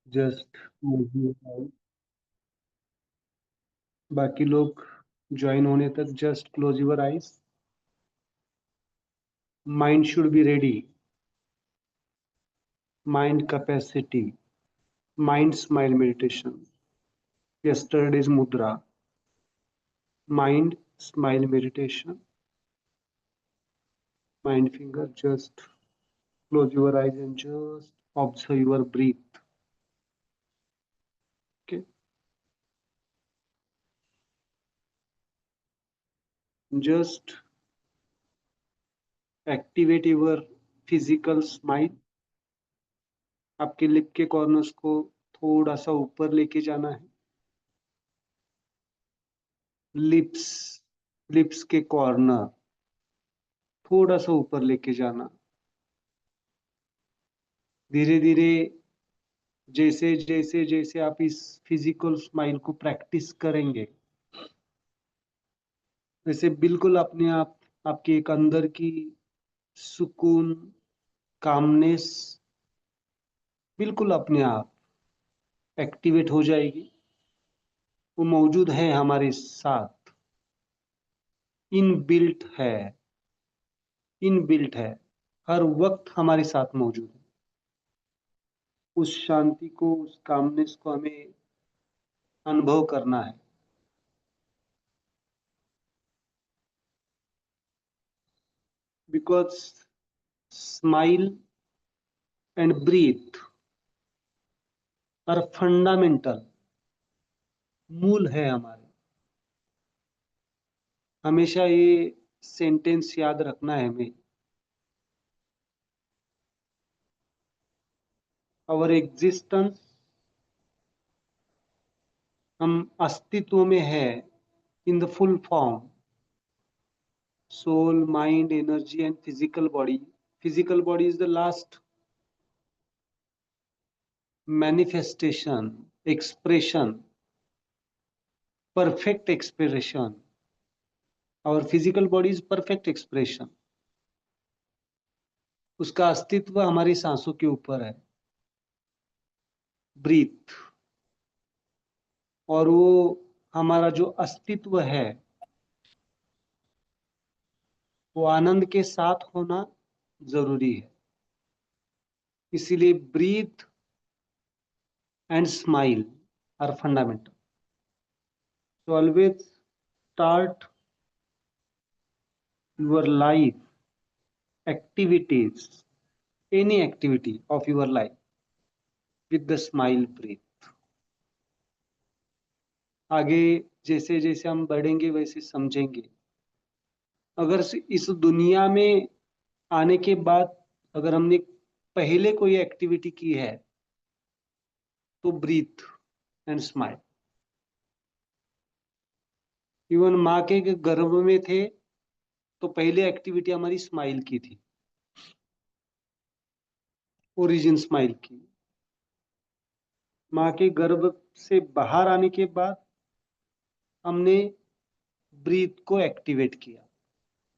Just बाकी लोग join होने तक just close your eyes. Mind should be ready. Mind capacity. Mind smile meditation. Yesterday's mudra. Mind smile meditation. Mind finger, just close your eyes and just observe your breath. Okay. Just activate your physical smile. आपके lip के corners को थोड़ा सा ऊपर लेके जाना है. Lips lips के कॉर्नर थोड़ा सा ऊपर लेके जाना. धीरे धीरे जैसे जैसे जैसे आप इस फिजिकल स्माइल को प्रैक्टिस करेंगे वैसे बिल्कुल अपने आप आपके एक अंदर की सुकून, कामनेस बिल्कुल अपने आप एक्टिवेट हो जाएगी. वो मौजूद है हमारे साथ. इनबिल्ट है. इनबिल्ट है. हर वक्त हमारे साथ मौजूद है. उस शांति को, उस कामनेस को हमें अनुभव करना है. Because smile and breath are fundamental. मूल है हमारे. हमेशा ये सेंटेंस याद रखना है हमें. आवर एग्जिस्टेंस, हम अस्तित्व में है in the full form. Soul, mind, energy and physical body. Physical body is the last manifestation, expression, perfect expression. Our physical body is perfect expression. उसका अस्तित्व हमारी सांसों के ऊपर है. ब्रीथ. और वो हमारा जो अस्तित्व है वो आनंद के साथ होना जरूरी है. इसीलिए breath and smile are fundamental. So always start your life activities, any activity of your life with the smile breath. आगे जैसे जैसे हम बढ़ेंगे वैसे समझेंगे. अगर इस दुनिया में आने के बाद अगर हमने पहले कोई एक्टिविटी की है तो ब्रीथ एंड स्माइल. इवन माँ के गर्भ में थे तो पहले एक्टिविटी हमारी स्माइल की थी. ओरिजिन स्माइल की. माँ के गर्भ से बाहर आने के बाद हमने ब्रीथ को एक्टिवेट किया.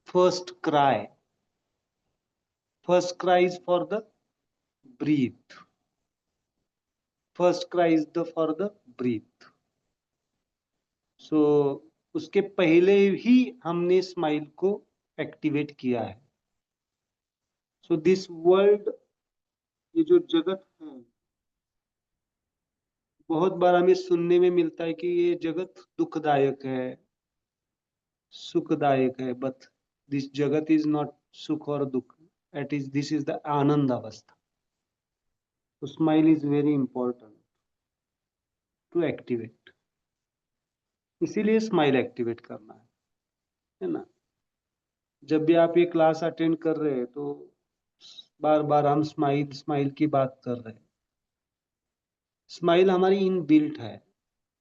First cry. First cry is for the breath. First cry is the for the breath. So उसके पहले ही हमने स्माइल को एक्टिवेट किया है. सो दिस वर्ल्ड, ये जो जगत है, बहुत बार हमें सुनने में मिलता है कि ये जगत दुखदायक है, सुखदायक है. बट दिस जगत इज नॉट सुख और दुख. It is, this is the आनंद अवस्था. तो smile is very important to activate. इसीलिए स्माइल एक्टिवेट करना है ना. जब भी आप ये क्लास अटेंड कर रहे हैं तो बार बार हम स्माइल स्माइल की बात कर रहे हैं. स्माइल हमारी इन बिल्ट है.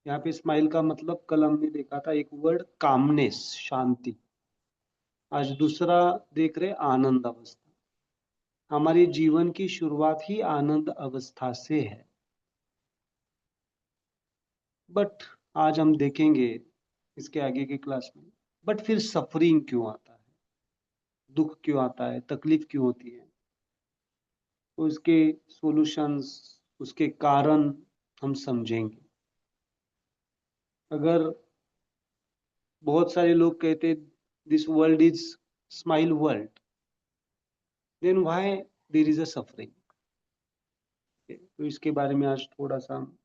यहाँ पे स्माइल का मतलब कल हमने देखा था एक वर्ड, कामनेस, शांति. आज दूसरा देख रहे आनंद अवस्था. हमारे जीवन की शुरुआत ही आनंद अवस्था से है. बट आज हम देखेंगे इसके आगे की क्लास में, बट फिर सफरिंग क्यों आता है, दुख क्यों आता है, तकलीफ क्यों होती है. तो इसके सॉल्यूशंस उसके कारण हम समझेंगे। अगर बहुत सारे लोग कहते this world is smile world, then why there is a suffering. तो इसके बारे में आज थोड़ा सा हम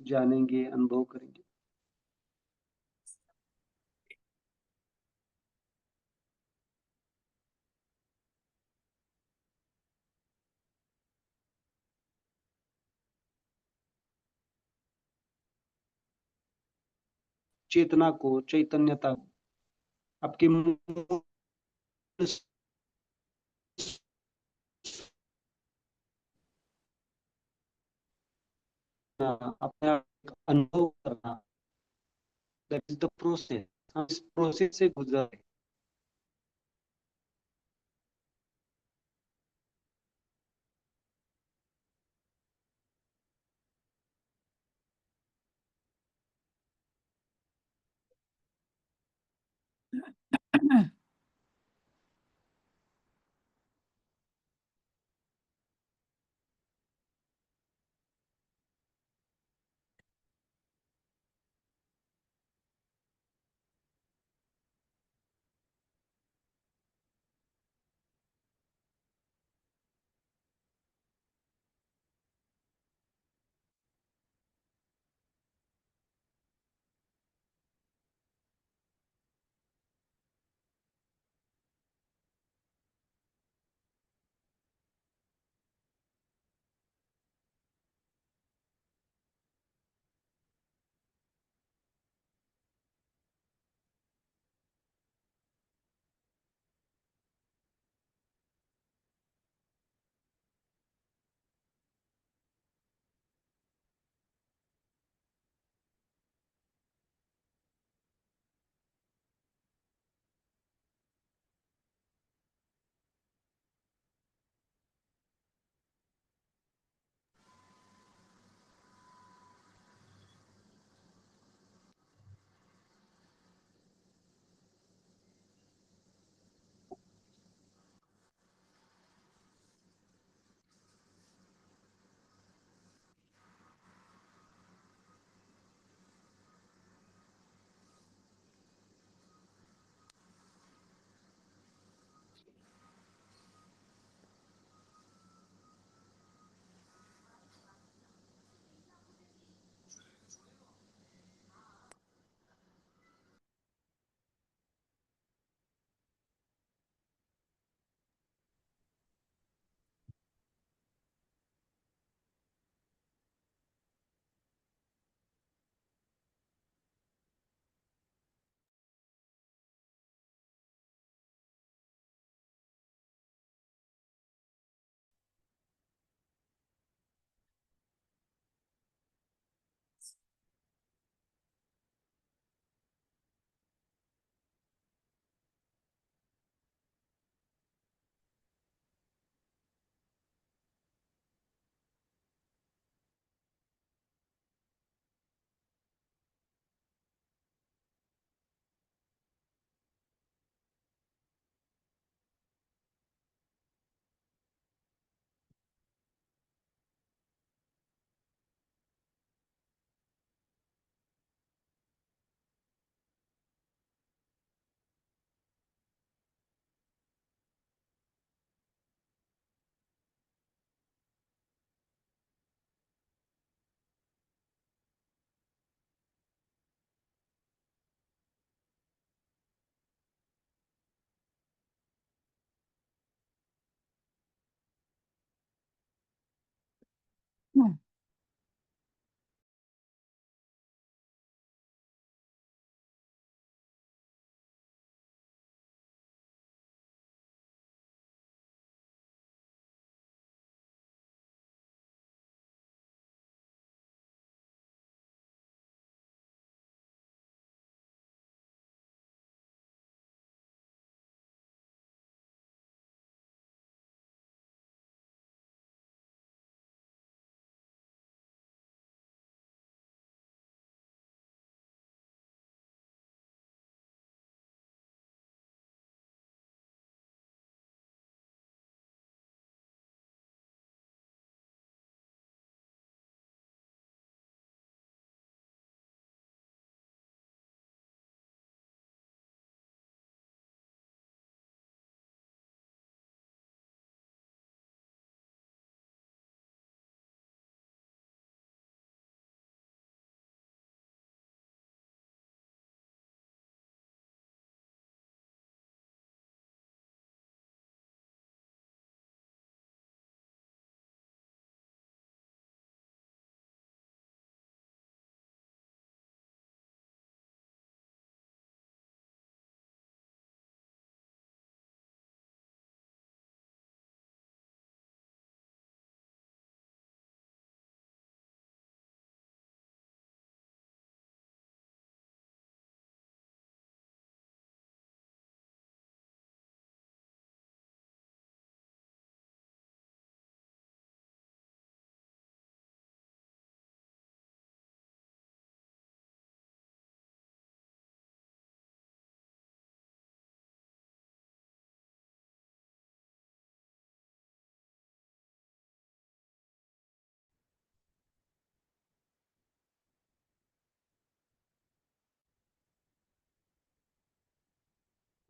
जानेंगे, अनुभव करेंगे। चेतना को, चैतन्यता को आपके मूल अपने आप का अनुभव करना, दैट इज द प्रोसेस। हम इस प्रोसेस से गुजर रहे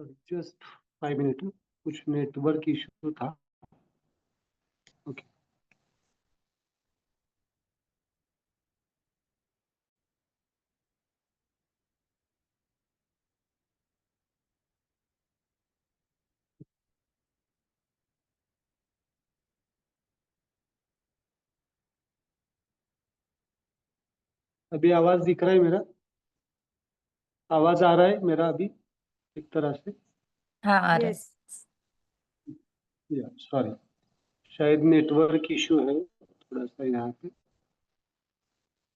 जस्ट 5 मिनट, कुछ नेटवर्क इशू था। ओके। अभी आवाज दिख रहा है मेरा? आवाज आ रहा है मेरा अभी एक तरह से? हाँ आ रहा है। Yes. या सॉरी, शायद नेटवर्क इशू है थोड़ा सा यहाँ पे।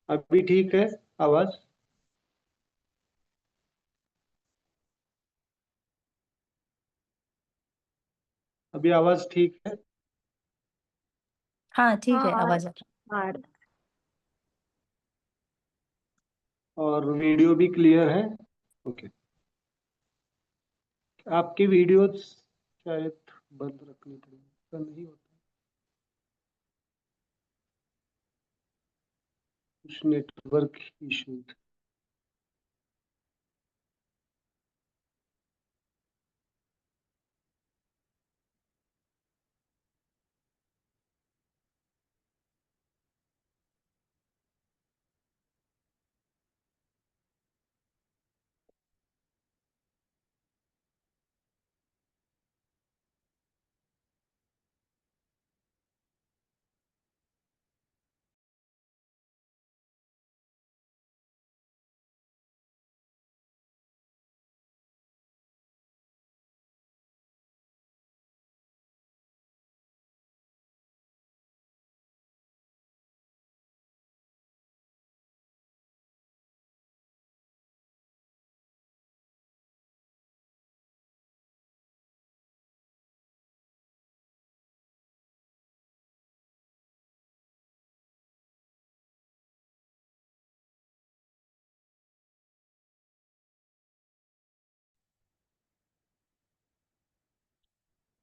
अभी ठीक है आवाज? अभी आवाज ठीक है? हाँ ठीक है, हाँ, आवाज आ आ रहा। और वीडियो भी क्लियर है? ओके। आपके वीडियोस शायद बंद रखने पड़ेंगे, ऐसा नहीं होता, कुछ नेटवर्क इशू।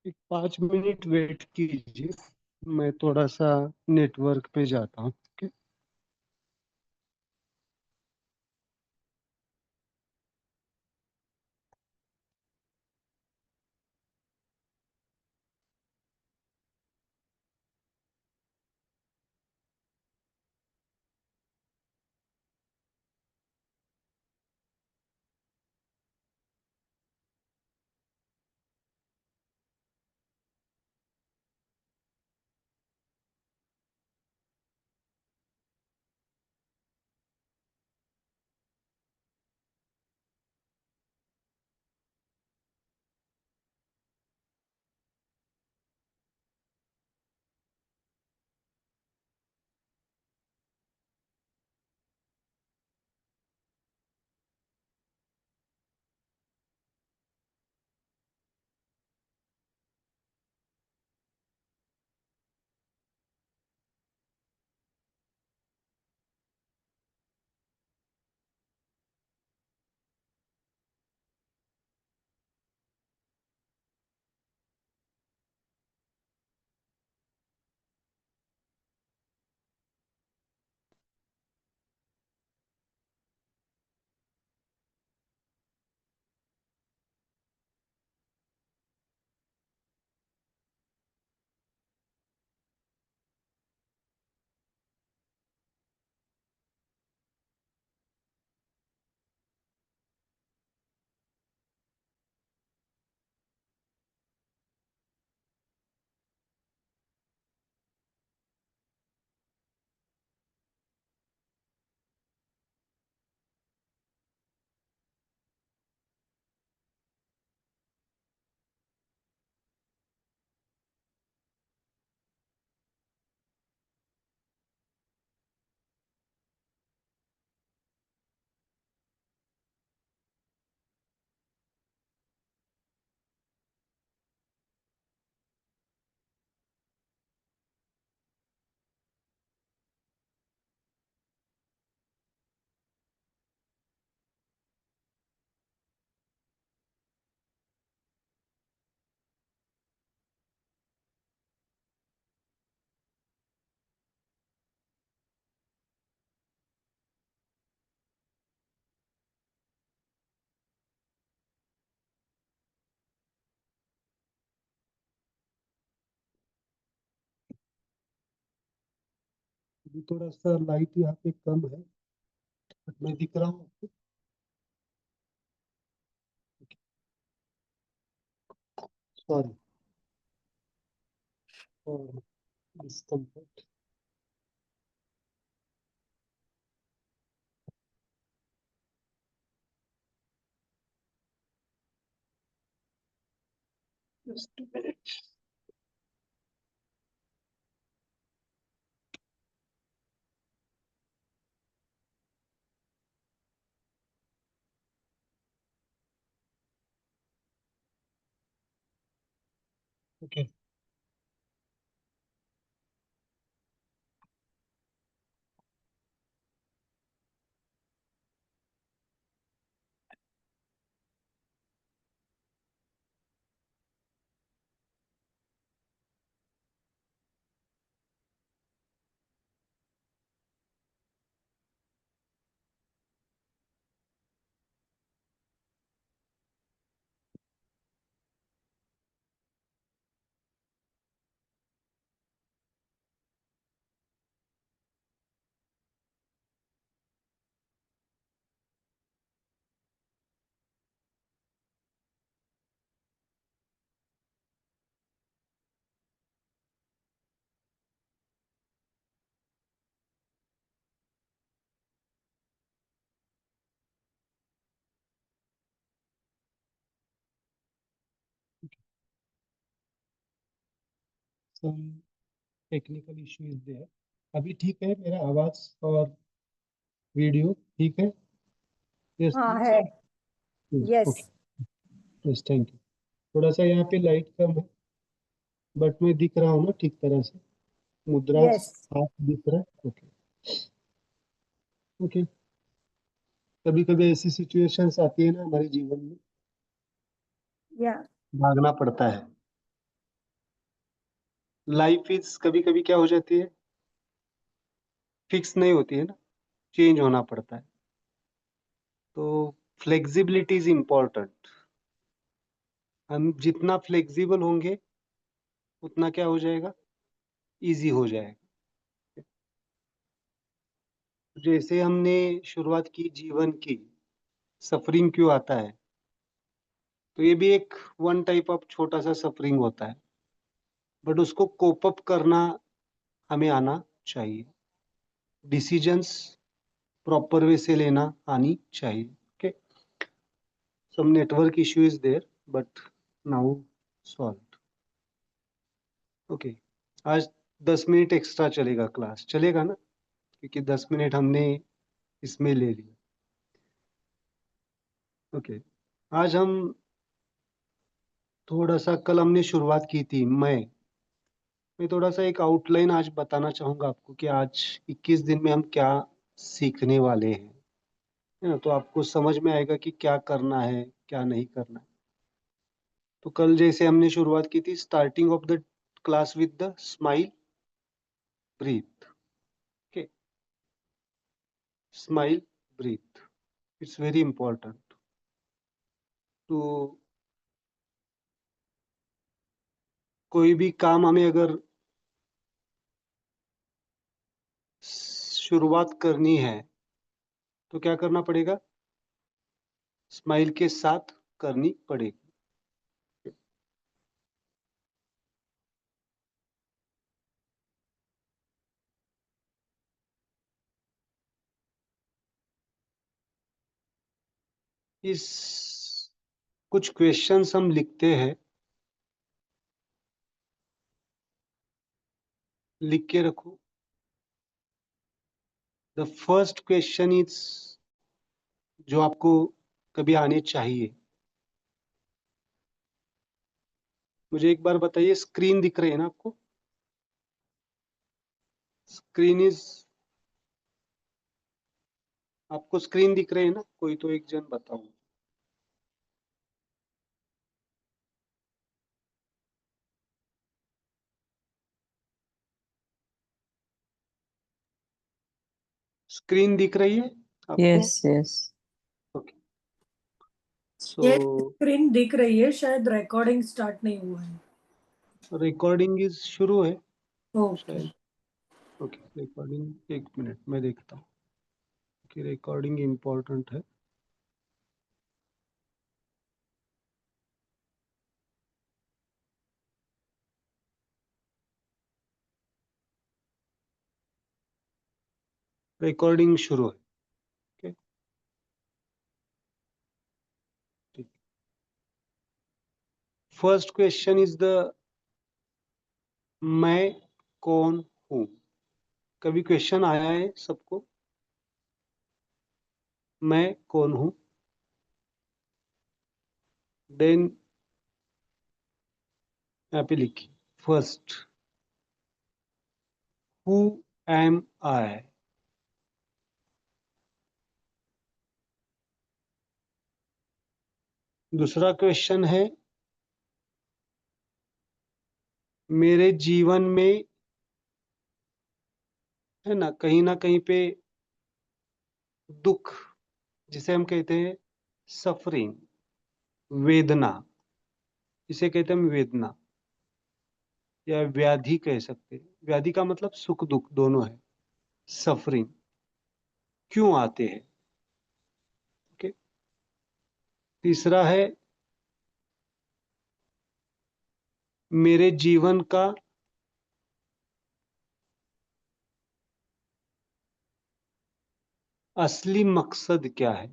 एक 5 मिनट वेट कीजिए, मैं थोड़ा सा नेटवर्क पे जाता हूँ। ओके। अभी थोड़ा सा लाइट यहाँ पे कम है, बट मैं दिख रहा हूँ आपको। Sorry for discomfort. Just a minute. Okay. Some technical issue is there. अभी ठीक है मेरा आवाज और वीडियो ठीक है? यस हाँ प्लीज। है। Okay, yes. Yes thank you. थोड़ा सा यहाँ पे लाइट कम है, बट मैं दिख रहा हूँ ना ठीक तरह से? मुद्रा यस। हाथ दिख रहा है? Okay okay. कभी कभी ऐसी सिचुएशंस आती है ना हमारे जीवन में, या भागना पड़ता है। लाइफ इज कभी कभी क्या हो जाती है, फिक्स नहीं होती है ना, चेंज होना पड़ता है। तो फ्लेक्सिबिलिटी इज इम्पोर्टेंट। हम जितना फ्लेक्सिबल होंगे उतना क्या हो जाएगा, इजी हो जाएगा। जैसे हमने शुरुआत की जीवन की, सफरिंग क्यों आता है, तो ये भी एक वन टाइप ऑफ छोटा सा सफरिंग होता है, बट उसको कोप अप करना हमें आना चाहिए। डिसीजंस प्रॉपर वे से लेना आनी चाहिए। Okay, some network issue is there but now solve. Okay, आज 10 मिनट एक्स्ट्रा चलेगा, क्लास चलेगा ना, क्योंकि 10 मिनट हमने इसमें ले लिया। ओके, आज हम थोड़ा सा, कल हमने शुरुआत की थी मैं थोड़ा सा एक आउटलाइन आज बताना चाहूंगा आपको कि आज 21 दिन में हम क्या सीखने वाले हैं, है ना? तो आपको समझ में आएगा कि क्या करना है क्या नहीं करना है। तो कल जैसे हमने शुरुआत की थी, starting of the class with the smile breath. Okay, smile breath, it's very important. तो कोई भी काम हमें अगर शुरुआत करनी है तो क्या करना पड़ेगा, स्माइल के साथ करनी पड़ेगी। इस कुछ क्वेश्चंस हम लिखते हैं, लिख के रखो। द फर्स्ट क्वेश्चन इज, जो आपको कभी आने चाहिए, मुझे एक बार बताइए, स्क्रीन दिख रही है ना आपको? स्क्रीन इज, आपको स्क्रीन दिख रही है ना? कोई तो एक जन बताओ। स्क्रीन दिख रही है आपको? Yes yes. ओके, सो ये स्क्रीन दिख रही है, शायद रिकॉर्डिंग स्टार्ट नहीं हुआ है। रिकॉर्डिंग इज शुरू है ओके। शायद। ओके, रिकॉर्डिंग 1 मिनट मैं देखता हूँ कि रिकॉर्डिंग इम्पोर्टेंट है। रिकॉर्डिंग शुरू है। ओके, ठीक। फर्स्ट क्वेश्चन इज द मैं कौन हूँ। कभी क्वेश्चन आया है सबको, मैं कौन हूँ? देन यहाँ पे लिखिए फर्स्ट, हु एम आई। दूसरा क्वेश्चन है, मेरे जीवन में है ना कहीं पे दुख, जिसे हम कहते हैं सफरिंग, वेदना, इसे कहते हैं हम वेदना या व्याधि कह सकते हैं। व्याधि का मतलब सुख दुख दोनों है। सफरिंग क्यों आते हैं? ओके। तीसरा है, मेरे जीवन का असली मकसद क्या है?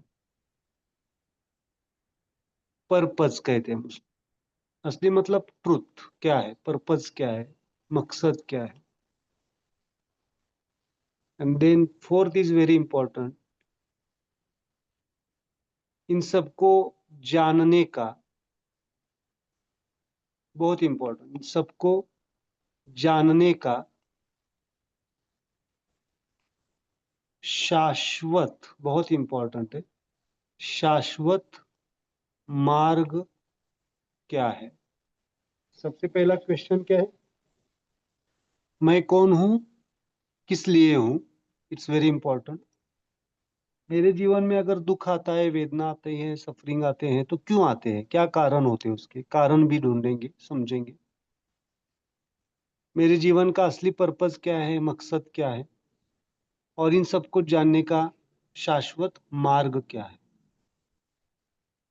पर्पज कहते हैं हम उसको। असली मतलब ट्रुथ क्या है, पर्पज क्या है, मकसद क्या है। And then fourth is very important, इन सबको जानने का, बहुत इंपॉर्टेंट, इन सबको जानने का शाश्वत, बहुत इंपॉर्टेंट है, शाश्वत मार्ग क्या है? सबसे पहला क्वेश्चन क्या है? मैं कौन हूं, किस लिए हूं? It's very important. मेरे जीवन में अगर दुख आता है, वेदना आते हैं, सफरिंग आते हैं, तो क्यों आते हैं, क्या कारण होते हैं, उसके कारण भी ढूंढेंगे, समझेंगे। मेरे जीवन का असली पर्पस क्या है, मकसद क्या है, और इन सबको जानने का शाश्वत मार्ग क्या है।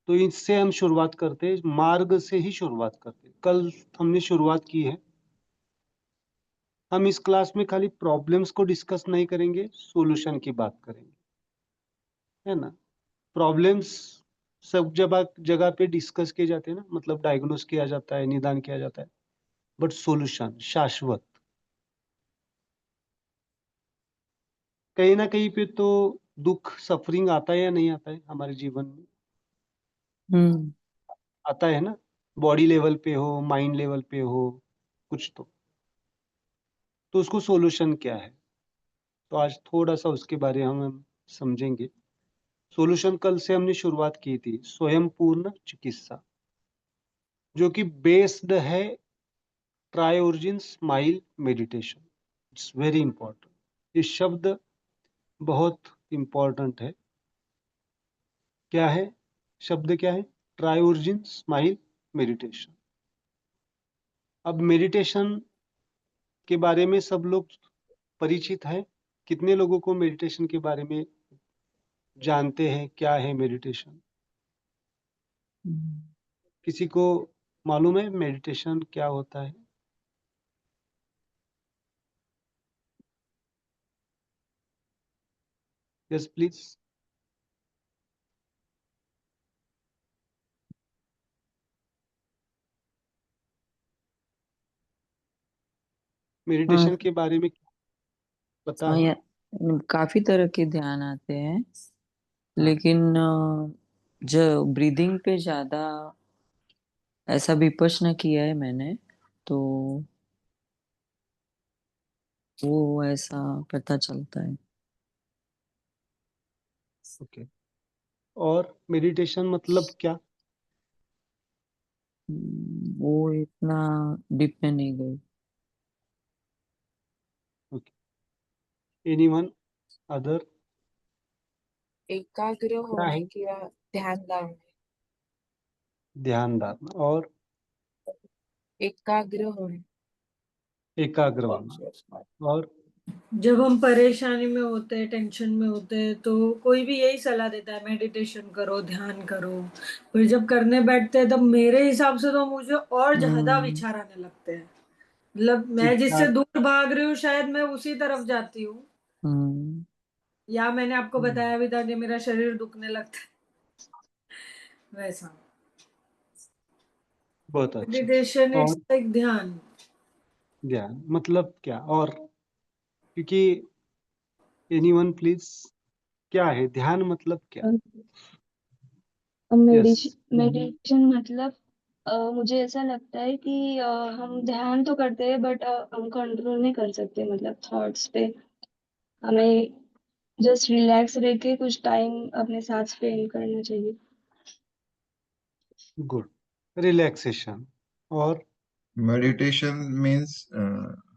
तो इससे हम शुरुआत करते हैं, मार्ग से ही शुरुआत करते हैं। कल हमने शुरुआत की है। हम इस क्लास में खाली प्रॉब्लम्स को डिस्कस नहीं करेंगे, सॉल्यूशन की बात करेंगे, है ना। प्रॉब्लम्स सब जगह जगह पे डिस्कस किए जाते हैं ना, मतलब डायग्नोस किया जाता है, निदान किया जाता है, बट सॉल्यूशन शाश्वत। कहीं ना कहीं पे तो दुख सफरिंग आता है या नहीं आता है हमारे जीवन में? हम्म। आता है ना। बॉडी लेवल पे हो, माइंड लेवल पे हो, कुछ तो उसको सॉल्यूशन क्या है? तो आज थोड़ा सा उसके बारे में हम समझेंगे। सॉल्यूशन कल से हमने शुरुआत की थी, स्वयं पूर्ण चिकित्सा, जो कि बेस्ड है try origin smile meditation. It's very important. ये शब्द बहुत इंपॉर्टेंट है। क्या है शब्द, क्या है? Try origin smile meditation. अब मेडिटेशन के बारे में सब लोग परिचित है? कितने लोगों को मेडिटेशन के बारे में जानते हैं, क्या है मेडिटेशन? किसी को मालूम है मेडिटेशन क्या होता है? Yes please. हाँ। मेडिटेशन के बारे में पता हाँ है? काफी तरह के ध्यान आते हैं, हाँ, लेकिन जो ब्रीदिंग पे ज्यादा ऐसा विपश्यना किया है मैंने, तो वो ऐसा पता चलता है। ओके। और मेडिटेशन मतलब क्या? वो इतना डीप में नहीं गई। Okay, anyone other? एकाग्र क्या होने है? किंवा ध्यान लावणे. ध्यान धारणा। और एकाग्र होणे. एकाग्र होना। और जब हम परेशानी में होते हैं, टेंशन में होते हैं, तो कोई भी यही सलाह देता है मेडिटेशन करो, ध्यान करो। फिर जब करने बैठते हैं तब मेरे हिसाब से तो मुझे और ज्यादा हम्म, विचार आने लगते हैं। मतलब मैं जिससे विचार। दूर भाग रही हूँ शायद मैं उसी तरफ जाती हूँ। हम्म, या मैंने आपको हम्म, बताया भी था कि मेरा शरीर दुखने लगता है वैसा। बहुत अच्छा। मेडिटेशन इट्स और लाइक ध्यान। ध्यान मतलब क्या? और क्योंकि एनीवन प्लीज, क्या है ध्यान मतलब क्या? यस। मेडिटेशन मतलब मुझे ऐसा लगता है कि हम ध्यान तो करते हैं बट हम कंट्रोल नहीं कर सकते मतलब थॉट्स पे। हमें जस्ट रिलैक्स रह के कुछ टाइम अपने साथ स्पेंड करना चाहिए। गुड। रिलैक्सेशन। और मेडिटेशन मीन्स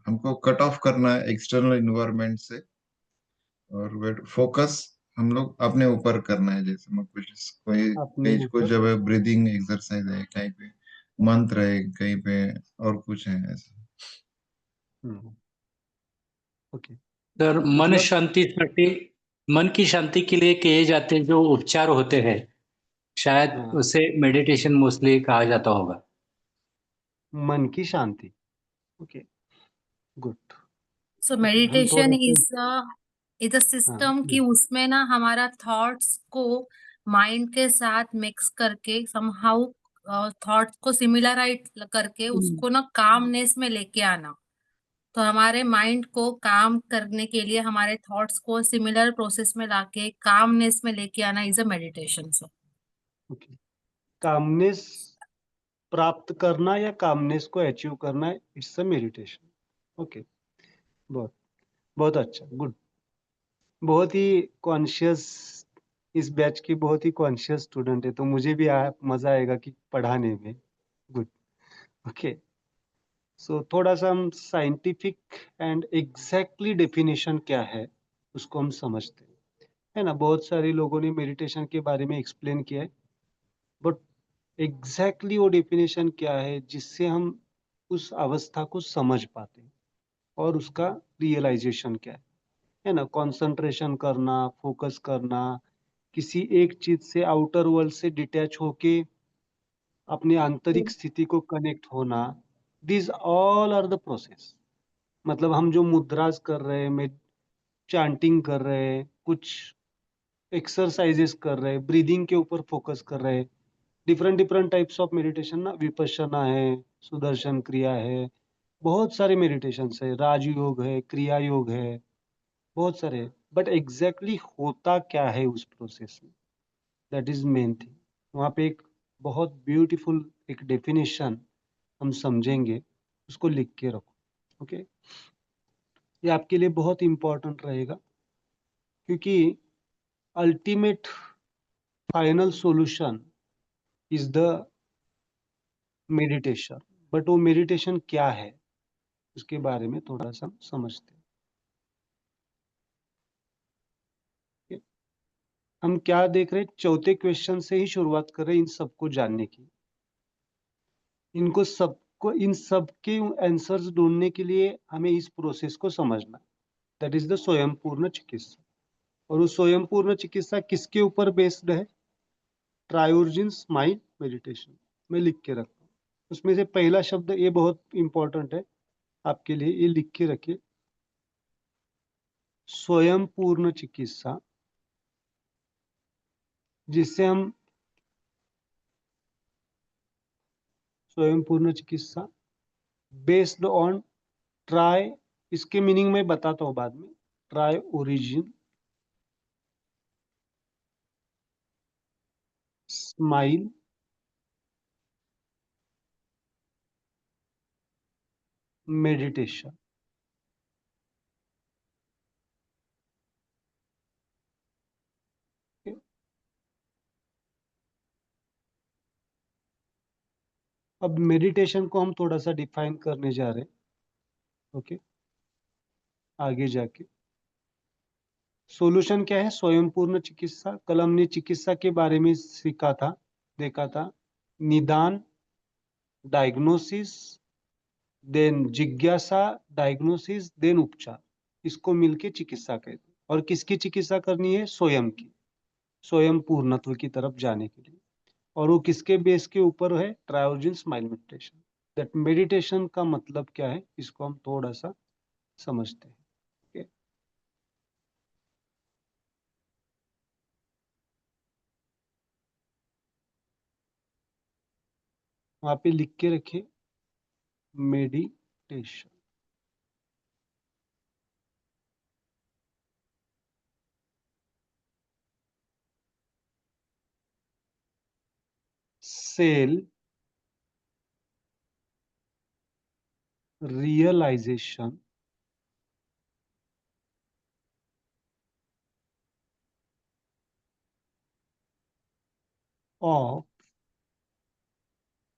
हमको कट ऑफ करना है एक्सटर्नल इन्वायरमेंट से और फोकस हम लोग अपने ऊपर करना है। जैसे मैं कुछ कोई अपने पेज को ऊपर। जब ब्रीदिंग एक्सरसाइज है, कहीं पे मंत्र है, कहीं पे और कुछ है ऐसा। ओके। सर मतलब मन की शांति के लिए किए जाते जो उपचार होते हैं, शायद हाँ, उसे मेडिटेशन मोस्टली कहा जाता होगा। मन की शांति। Okay, good. सो ओके, हम मेडिटेशन थोड़ा सा। इज अ हाँ, सिस्टम कि उसमें ना हमारा थॉट्स को माइंड के साथ मिक्स करके समहाउ थॉट्स को सिमिलराइट करके उसको ना कामनेस में लेके आना। तो हमारे माइंड को काम करने के लिए हमारे थॉट्स को सिमिलर प्रोसेस में लाके कामनेस में लेके आना is a meditation sir. Okay. Calmness प्राप्त करना या कामनेस को अचीव करना, इट्स अ मेडिटेशन। ओके, बहुत बहुत अच्छा, गुड। बहुत ही कॉन्शियस, इस बैच की बहुत ही कॉन्शियस स्टूडेंट है, तो मुझे भी मजा आएगा कि पढ़ाने में। गुड। ओके, सो थोड़ा सा हम साइंटिफिक एंड एग्जैक्टली डेफिनेशन क्या है उसको हम समझते हैं, है ना। बहुत सारे लोगों ने मेडिटेशन के बारे में एक्सप्लेन किया है, बट एग्जैक्टली वो डेफिनेशन क्या है जिससे हम उस अवस्था को समझ पाते हैं, और उसका रियलाइजेशन क्या है ना। कंसंट्रेशन करना, फोकस करना, किसी एक चीज से, आउटर वर्ल्ड से डिटैच होके अपनी आंतरिक स्थिति को कनेक्ट होना, this all are the process. मतलब हम जो मुद्रास कर रहे हैं, में चैंटिंग कर रहे हैं, कुछ एक्सरसाइजेस कर रहे हैं, ब्रीदिंग के ऊपर फोकस कर रहे हैं, different different types of meditation ना, विपश्यना है, सुदर्शन क्रिया है, बहुत सारे मेडिटेशन है, राजयोग है, क्रिया योग है, बहुत सारे। बट एग्जैक्टली होता क्या है उस प्रोसेस में, दैट इज मेन थिंग। वहाँ पे एक बहुत ब्यूटीफुल एक डेफिनेशन हम समझेंगे, उसको लिख के रखो। ओके, ये आपके लिए बहुत इंपॉर्टेंट रहेगा, क्योंकि ultimate final solution is the meditation. But वो मेडिटेशन क्या है उसके बारे में थोड़ा सा हम समझते हैं। ठीक है? हम क्या देख रहे हैं, चौथे क्वेश्चन से ही शुरुआत कर रहे हैं इन सबको जानने की। इनको सबको, इन सब के आंसर्स ढूंढने के लिए हमें इस प्रोसेस को समझना, दैट इज द स्वयं पूर्ण चिकित्सा। और वो स्वयं पूर्ण चिकित्सा किसके ऊपर बेस्ड है? ट्रायोर्जिन्स माइंड मेडिटेशन। मैं लिख के रखता हूँ, उसमें से पहला शब्द, ये बहुत इंपॉर्टेंट है आपके लिए, ये लिख के रखिए। स्वयं पूर्ण चिकित्सा, जिससे हम स्वयं पूर्ण चिकित्सा बेस्ड ऑन ट्राई, इसके मीनिंग मैं बताता हूँ बाद में। Try origin smile meditation. अब मेडिटेशन को हम थोड़ा सा डिफाइन करने जा रहे हैं। ओके, आगे जाके सॉल्यूशन क्या है? स्वयं पूर्ण चिकित्सा, कल हमने चिकित्सा के बारे में सीखा था, देखा था। निदान, डायग्नोसिस, देन जिज्ञासा, डायग्नोसिस, देन उपचार। इसको मिलके चिकित्सा कहते हैं। और किसकी चिकित्सा करनी है? स्वयं की, स्वयं पूर्णत्व की तरफ जाने के लिए। और वो किसके बेस के ऊपर है? ट्रायोजन स्माइल मेडिटेशन। दैट मेडिटेशन का मतलब क्या है, इसको हम थोड़ा सा समझते हैं। okay? वहां पे लिख के रखिए meditation. Self realization of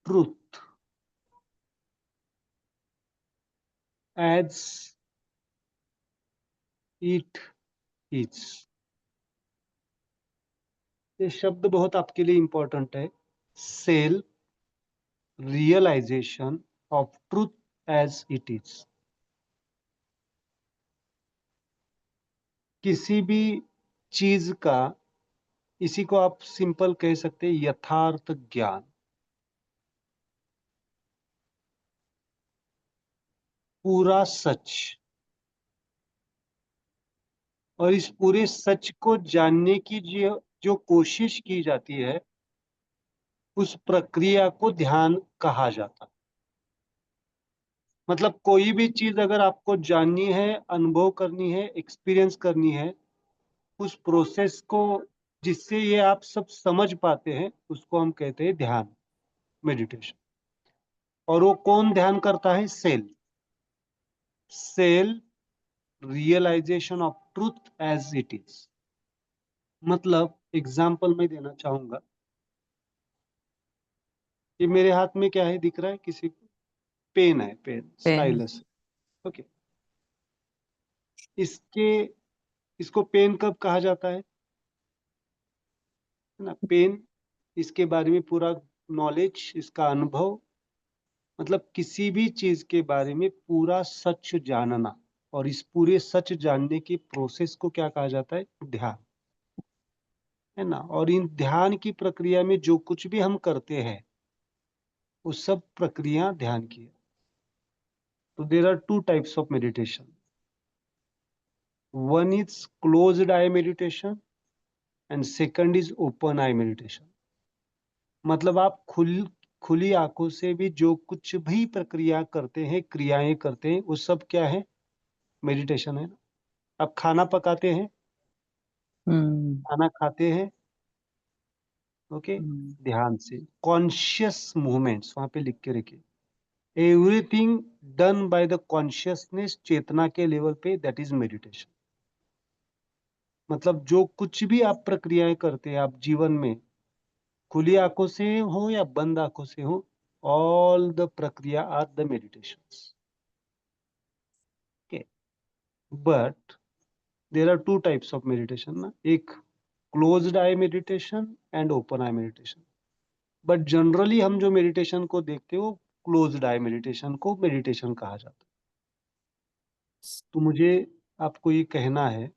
truth as it is। ये शब्द बहुत आपके लिए इंपॉर्टेंट है। Self realization of truth as it is. किसी भी चीज का, इसी को आप सिंपल कह सकते हैं यथार्थ ज्ञान, पूरा सच। और इस पूरे सच को जानने की जो कोशिश की जाती है, उस प्रक्रिया को ध्यान कहा जाता है। मतलब कोई भी चीज अगर आपको जाननी है, अनुभव करनी है, एक्सपीरियंस करनी है, उस प्रोसेस को जिससे ये आप सब समझ पाते हैं, उसको हम कहते हैं ध्यान, मेडिटेशन। और वो कौन ध्यान करता है? Self. Self realization of truth as it is. मतलब एग्जाम्पल मैं देना चाहूंगा। ये मेरे हाथ में क्या है दिख रहा है किसी को? पेन है, पेन, पेन। स्टाइलस। ओके, इसके इसको पेन कब कहा जाता है ना? पेन, इसके बारे में पूरा नॉलेज, इसका अनुभव, मतलब किसी भी चीज के बारे में पूरा सच जानना। और इस पूरे सच जानने की प्रोसेस को क्या कहा जाता है? ध्यान, है ना? और इन ध्यान की प्रक्रिया में जो कुछ भी हम करते हैं, वो सब प्रक्रिया ध्यान की है। तो there are two types of meditation. One is closed eye meditation and second is open eye meditation. मतलब आप खुली आंखों से भी जो कुछ भी प्रक्रिया करते हैं, क्रियाएं करते हैं, वो सब क्या है? मेडिटेशन है ना। आप खाना पकाते हैं, खाना खाते हैं, ओके, ध्यान से, कॉन्शियस मूवमेंट्स वहां पे लिख के रखिए। Everything done by the consciousness, चेतना के लेवल पे, दैट इज मेडिटेशन। मतलब जो कुछ भी आप प्रक्रियाएं करते हैं आप जीवन में, खुली आंखों से हो या बंद आंखों से हो, ऑल द प्रक्रिया are the meditations. Okay, but there are two types of meditation ना, एक closed eye meditation and open eye meditation. But generally हम जो मेडिटेशन को देखते हो, क्लोज्ड आई मेडिटेशन को मेडिटेशन कहा जाता है। तो मुझे आपको ये कहना है,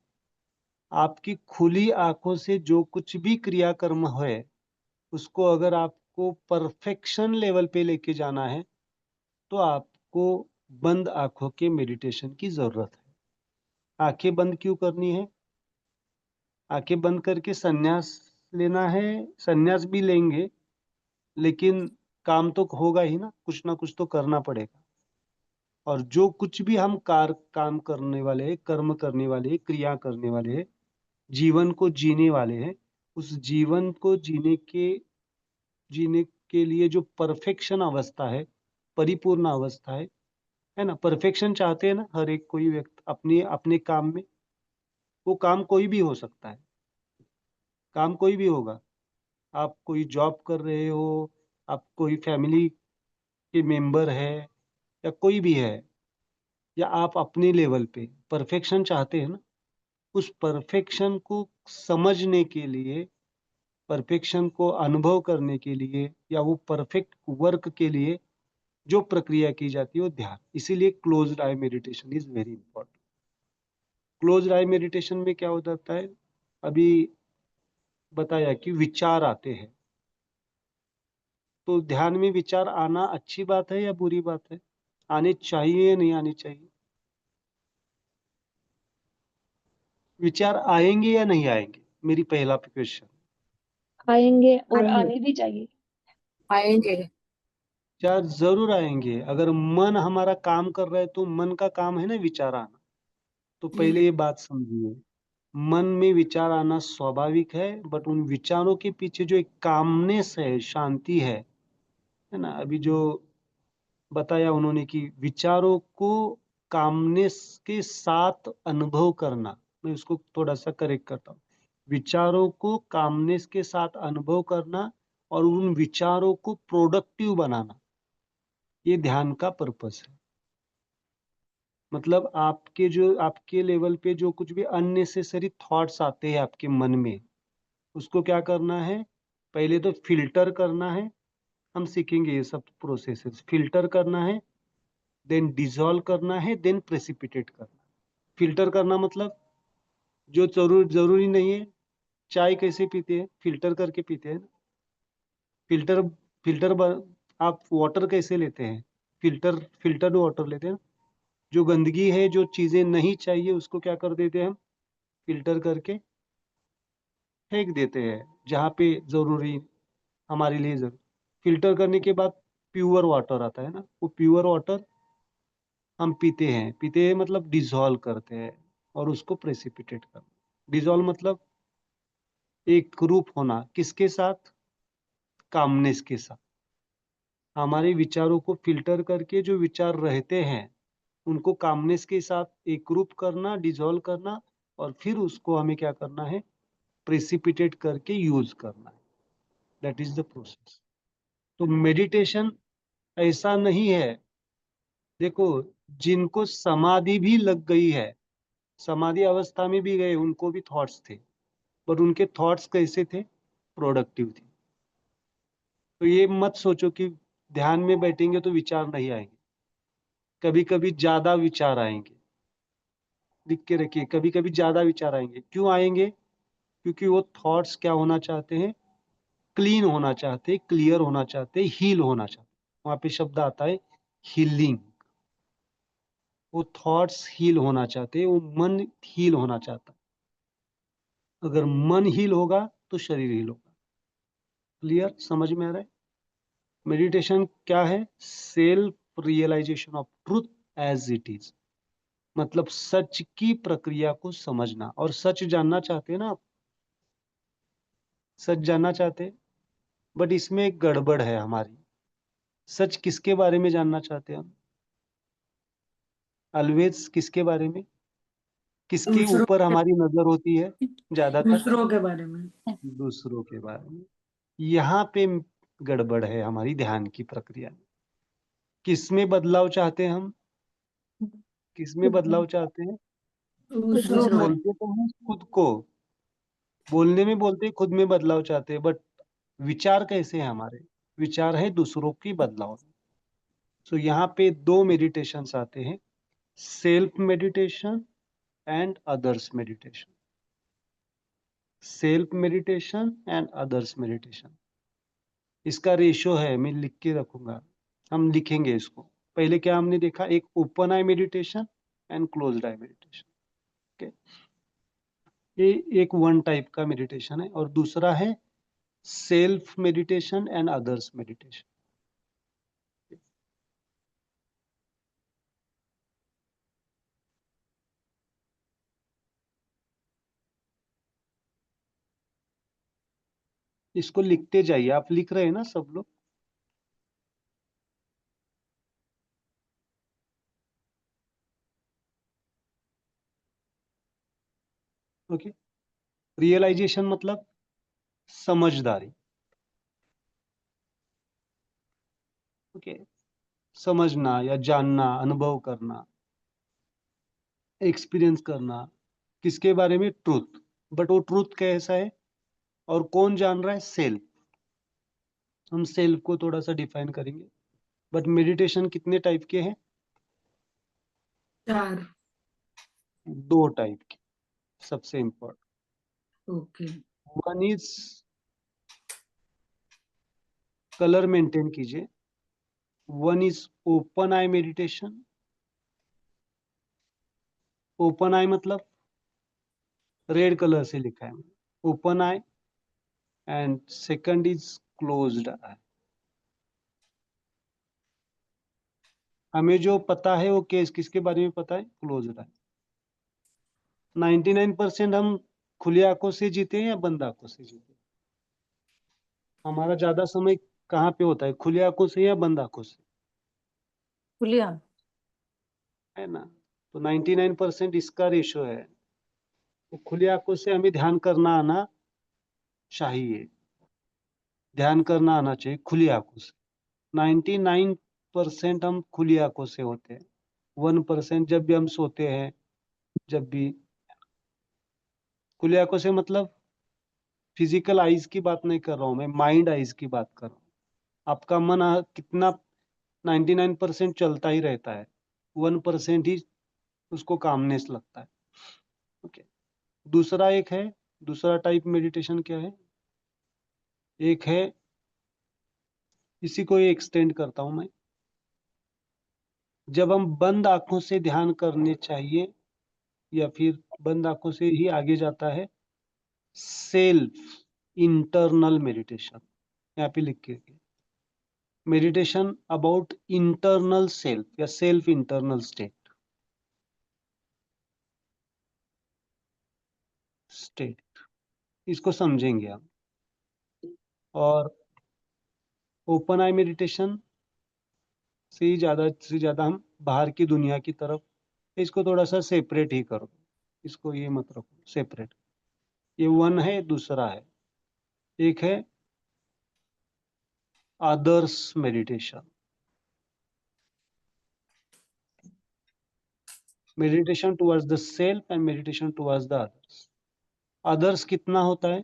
आपकी खुली आंखों से जो कुछ भी क्रियाकर्म है, उसको अगर आपको परफेक्शन लेवल पे लेके जाना है, तो आपको बंद आंखों के मेडिटेशन की जरूरत है। आंखें बंद क्यों करनी है? आंखें बंद करके संन्यास लेना है? संन्यास भी लेंगे, लेकिन काम तो होगा ही ना कुछ तो करना पड़ेगा। और जो कुछ भी हम काम करने वाले हैं, कर्म करने वाले हैं, क्रिया करने वाले हैं, जीवन को जीने वाले हैं, उस जीवन को जीने के लिए जो परफेक्शन अवस्था है, परिपूर्ण अवस्था है ना? परफेक्शन चाहते हैं ना हर एक कोई व्यक्ति अपने अपने काम में। वो काम कोई भी हो सकता है, काम कोई भी होगा। आप कोई जॉब कर रहे हो, आप कोई फैमिली के मेंबर है, या कोई भी है, या आप अपने लेवल पे परफेक्शन चाहते हैं ना, उस परफेक्शन को समझने के लिए, परफेक्शन को अनुभव करने के लिए, या वो परफेक्ट वर्क के लिए जो प्रक्रिया की जाती है वो ध्यान। इसीलिए closed eye meditation is very important. Close I meditation में क्या हो जाता है, अभी बताया कि विचार आते हैं। तो ध्यान में विचार आना अच्छी बात है या बुरी बात है? आने चाहिए या नहीं आनी चाहिए? विचार आएंगे या नहीं आएंगे, मेरी पहला क्वेश्चन। आएंगे और आएंगे। आने भी चाहिए। आएंगे। विचार जरूर आएंगे। अगर मन हमारा काम कर रहा है तो मन का काम है ना विचार आना। तो पहले ये बात समझिए, मन में विचार आना स्वाभाविक है, बट उन विचारों के पीछे जो एक कामनेस है, शांति है ना। अभी जो बताया उन्होंने कि विचारों को कामनेस के साथ अनुभव करना, मैं उसको थोड़ा सा करेक्ट करता हूँ। विचारों को कामनेस के साथ अनुभव करना और उन विचारों को प्रोडक्टिव बनाना, ये ध्यान का पर्पस है। मतलब आपके लेवल पे जो कुछ भी अननेसेसरी थॉट्स आते हैं आपके मन में, उसको क्या करना है, पहले तो फिल्टर करना है। हम सीखेंगे ये सब प्रोसेसेस। फिल्टर करना है, देन डिसॉल्व करना है, देन प्रेसिपिटेट करना। फिल्टर करना मतलब जो जरूरी नहीं है। चाय कैसे पीते हैं? फिल्टर करके पीते हैं ना। फिल्टर फिल्टर आप वाटर कैसे लेते हैं? फिल्टर्ड वाटर लेते हैं ना। जो गंदगी है, जो चीजें नहीं चाहिए, उसको क्या कर देते हैं हम, फिल्टर करके फेंक देते हैं जहाँ पे जरूरी, हमारे लिए जरूरी। फिल्टर करने के बाद प्योर वाटर आता है ना, वो प्योर वाटर हम पीते हैं मतलब डिसॉल्व करते हैं और उसको प्रेसिपिटेट करना। डिसॉल्व मतलब एक रूप होना, किसके साथ? कामनेस के साथ। हमारे विचारों को फिल्टर करके जो विचार रहते हैं उनको कामनेस के साथ एक रूप करना, डिसॉल्व करना, और फिर उसको हमें क्या करना है, प्रेसिपिटेट करके यूज करना है। That is the process. तो मेडिटेशन ऐसा नहीं है। देखो, जिनको समाधि भी लग गई है, समाधि अवस्था में भी गए, उनको भी थॉट्स थे, बट उनके थॉट्स कैसे थे? प्रोडक्टिव थे। तो ये मत सोचो कि ध्यान में बैठेंगे तो विचार नहीं आएंगे। कभी कभी ज्यादा विचार आएंगे। लिख के रखिए, कभी कभी ज्यादा विचार आएंगे। क्यों आएंगे? क्योंकि वो थॉट्स क्या होना चाहते हैं, क्लीन होना चाहते हैं, क्लियर होना चाहते हैं, हील होना चाहते हैं। वहां पे शब्द आता है हीलिंग। वो थॉट्स हील होना चाहते हैं, वो मन हील होना चाहता है। अगर मन हील होगा तो शरीर हील होगा। क्लियर? समझ में आ रहा है? मेडिटेशन क्या है? Self realization of truth as it is. मतलब सच की प्रक्रिया को समझना। और सच जानना चाहते हैं ना आप? सच जानना चाहते हैं, बट इसमें एक गड़बड़ है हमारी। सच किसके बारे में जानना चाहते हैं हम? ऑलवेज किसके बारे में? किसके दूसरों ऊपर हमारी नजर होती है ज्यादातर? दूसरों के बारे में। दूसरों के बारे में। यहाँ पे गड़बड़ है हमारी ध्यान की प्रक्रिया में। किसमें बदलाव चाहते हैं हम? किसमें बदलाव चाहते हैं? दूसरों में। बोलते तो हैं खुद को, बोलने में बोलते हैं खुद में बदलाव चाहते हैं, बट विचार कैसे हैं हमारे? विचार है दूसरों की बदलाव। सो यहाँ पे दो मेडिटेशंस आते हैं, self meditation and others meditation. Self meditation and others meditation, इसका रेशो है, मैं लिख के रखूंगा, हम लिखेंगे इसको। पहले क्या हमने देखा? एक open eye meditation and closed eye meditation. Okay, ये एक वन टाइप का मेडिटेशन है। और दूसरा है self meditation and others meditation. इसको लिखते जाइए। आप लिख रहे हैं ना सब लोग? ओके। रियलाइजेशन मतलब समझदारी। ओके, समझना या जानना, अनुभव करना, एक्सपीरियंस करना। किसके बारे में? ट्रूथ। बट वो ट्रूथ कैसा है और कौन जान रहा है? सेल्फ। हम सेल्फ को थोड़ा सा डिफाइन करेंगे। बट मेडिटेशन कितने टाइप के हैं? 4। दो टाइप के सबसे important. Okay. One is colour maintain कीजिए, one is open eye meditation. Open eye मतलब रेड कलर से लिखा है open eye, and second is closed eye. हमें जो पता है वो केस किसके बारे में पता है? क्लोज्ड आई। 99% हम खुली आंखों से जीते हैं या बंद आंखों से जीते हैं? हमारा ज्यादा समय कहाँ पे होता है, खुली आंखों से या बंद आंखों से? खुली आंख। है ना? तो 99% इसका रेशो है। तो खुली आंखों से हमें ध्यान करना आना चाहिए, ध्यान करना आना चाहिए खुली आंखों से। 99% हम खुली आंखों से होते हैं, 1% जब भी हम सोते हैं, जब भी खुली आंखों से मतलब फिजिकल आईज की बात नहीं कर रहा हूं मैं, माइंड आईज की बात कर रहा हूँ। आपका मन कितना 99% चलता ही रहता है, 1% ही उसको कामनेस लगता है। ओके। दूसरा एक है, दूसरा टाइप मेडिटेशन क्या है? एक है, इसी को एक्सटेंड करता हूं मैं, जब हम बंद आंखों से ध्यान करने चाहिए, या फिर बंद आंखों से ही आगे जाता है सेल्फ इंटरनल मेडिटेशन। यहाँ पे लिख के मेडिटेशन अबाउट इंटरनल सेल्फ या सेल्फ इंटरनल स्टेट, इसको समझेंगे हम। और ओपन आई मेडिटेशन से ही ज्यादा से ज्यादा हम बाहर की दुनिया की तरफ, इसको थोड़ा सा सेपरेट ही करो, इसको ये मत रखो सेपरेट। ये वन है, दूसरा है, एक है others meditation. Meditation towards the self and meditation towards the others. Others कितना होता है,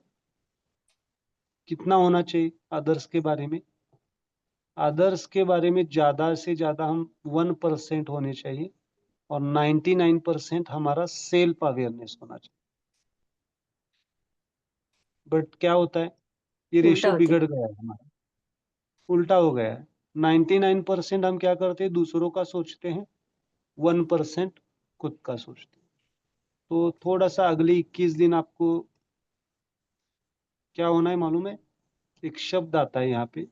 कितना होना चाहिए अदर्स के बारे में? अदर्स के बारे में ज्यादा से ज्यादा हम 1% होने चाहिए, और 99% हमारा सेल्फ अवेयरनेस होना चाहिए। बट क्या होता है, ये उल्टा रेशियो हो बिगड़ जाए। गया है हमारा, उल्टा हो गया है। 99% हम क्या करते हैं, दूसरों का सोचते हैं, 1% खुद का सोचते हैं। तो थोड़ा सा अगले 21 दिन आपको क्या होना है मालूम है? एक शब्द आता है यहाँ पे,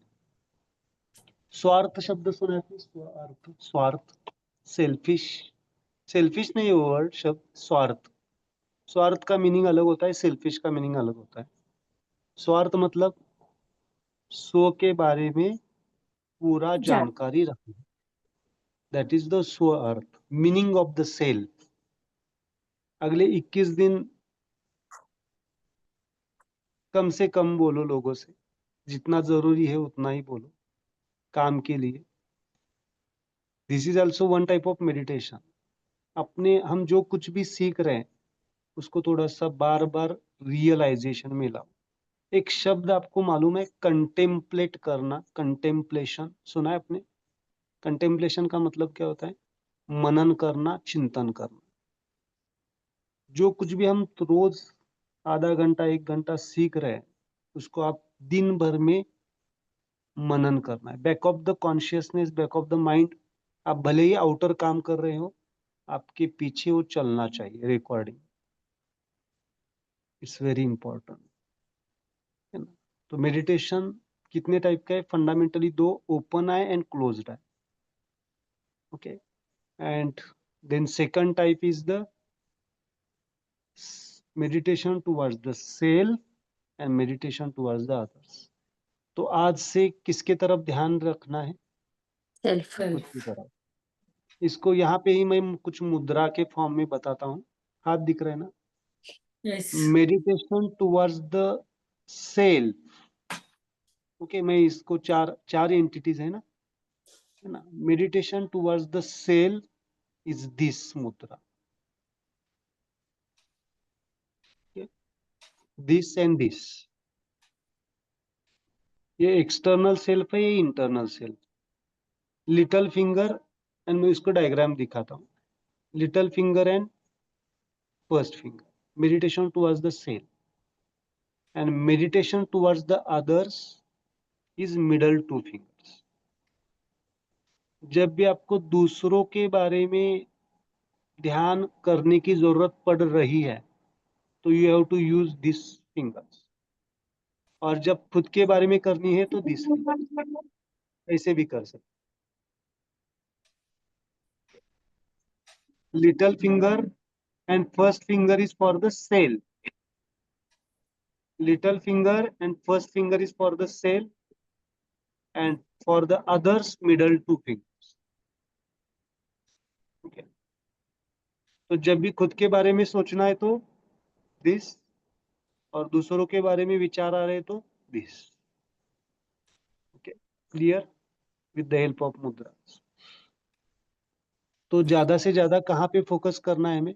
स्वार्थ शब्द सुना है आपने? स्वार्थ, स्वार्थ, सेल्फिश। सेल्फिश नहीं है वो वर्ड, शब्द स्वार्थ। स्वार्थ का मीनिंग अलग होता है, सेल्फिश का मीनिंग अलग होता है। स्वार्थ मतलब स्व के बारे में पूरा जान जानकारी रखना, दैट इज द स्व अर्थ, मीनिंग ऑफ द सेल्फ। अगले 21 दिन कम से कम बोलो लोगों से, जितना जरूरी है उतना ही बोलो काम के लिए। This is also one type of meditation. अपने हम जो कुछ भी सीख रहे हैं उसको थोड़ा सा बार बार रियलाइजेशन में लाओ। एक शब्द आपको मालूम है, कंटेम्पलेट करना? कंटेम्पलेशन सुना है आपने? कंटेम्पलेशन का मतलब क्या होता है? मनन करना, चिंतन करना। जो कुछ भी हम रोज आधा घंटा 1 घंटा सीख रहे हैं, उसको आप दिन भर में मनन करना है। Back of the consciousness, back of the mind, आप भले ही आउटर काम कर रहे हो, आपके पीछे वो चलना चाहिए रिकॉर्डिंग। इट्स वेरी इंपॉर्टेंट, है ना? तो मेडिटेशन कितने टाइप का है? फंडामेंटली दो, open eye and closed eye. Okay. And then second type is the meditation towards the self and meditation towards the others। तो आज से किसके तरफ ध्यान रखना है? सेल्फ। खुद की तरफ। इसको यहाँ पे ही मैं कुछ मुद्रा के फॉर्म में बताता हूँ। हाथ दिख रहे हैं ना? Yes. Meditation towards the self. Okay, मैं इसको चार चार एंटिटीज है ना? Meditation towards the self is this मुद्रा, दिस एंड दिस। ये एक्सटर्नल सेल्फ है, ये internal self. Little finger, and मैं इसको डायग्राम दिखाता हूँ। Little finger and first finger. Meditation towards the sale. And meditation towards the others is middle two fingers. जब भी आपको दूसरों के बारे में ध्यान करने की जरूरत पड़ रही है तो you have to use this fingers, और जब खुद के बारे में करनी है तो दिस फिंगर। ऐसे भी कर सकते। Little finger and first finger is for the sale. Little finger and first finger is for the sale, and for the others middle two fingers. Okay. तो जब भी खुद के बारे में सोचना है तो this, और दूसरों के बारे में विचार आ रहे तो this. Okay, clear with the help of mudras. तो ज्यादा से ज्यादा कहाँ पे फोकस करना है हमें?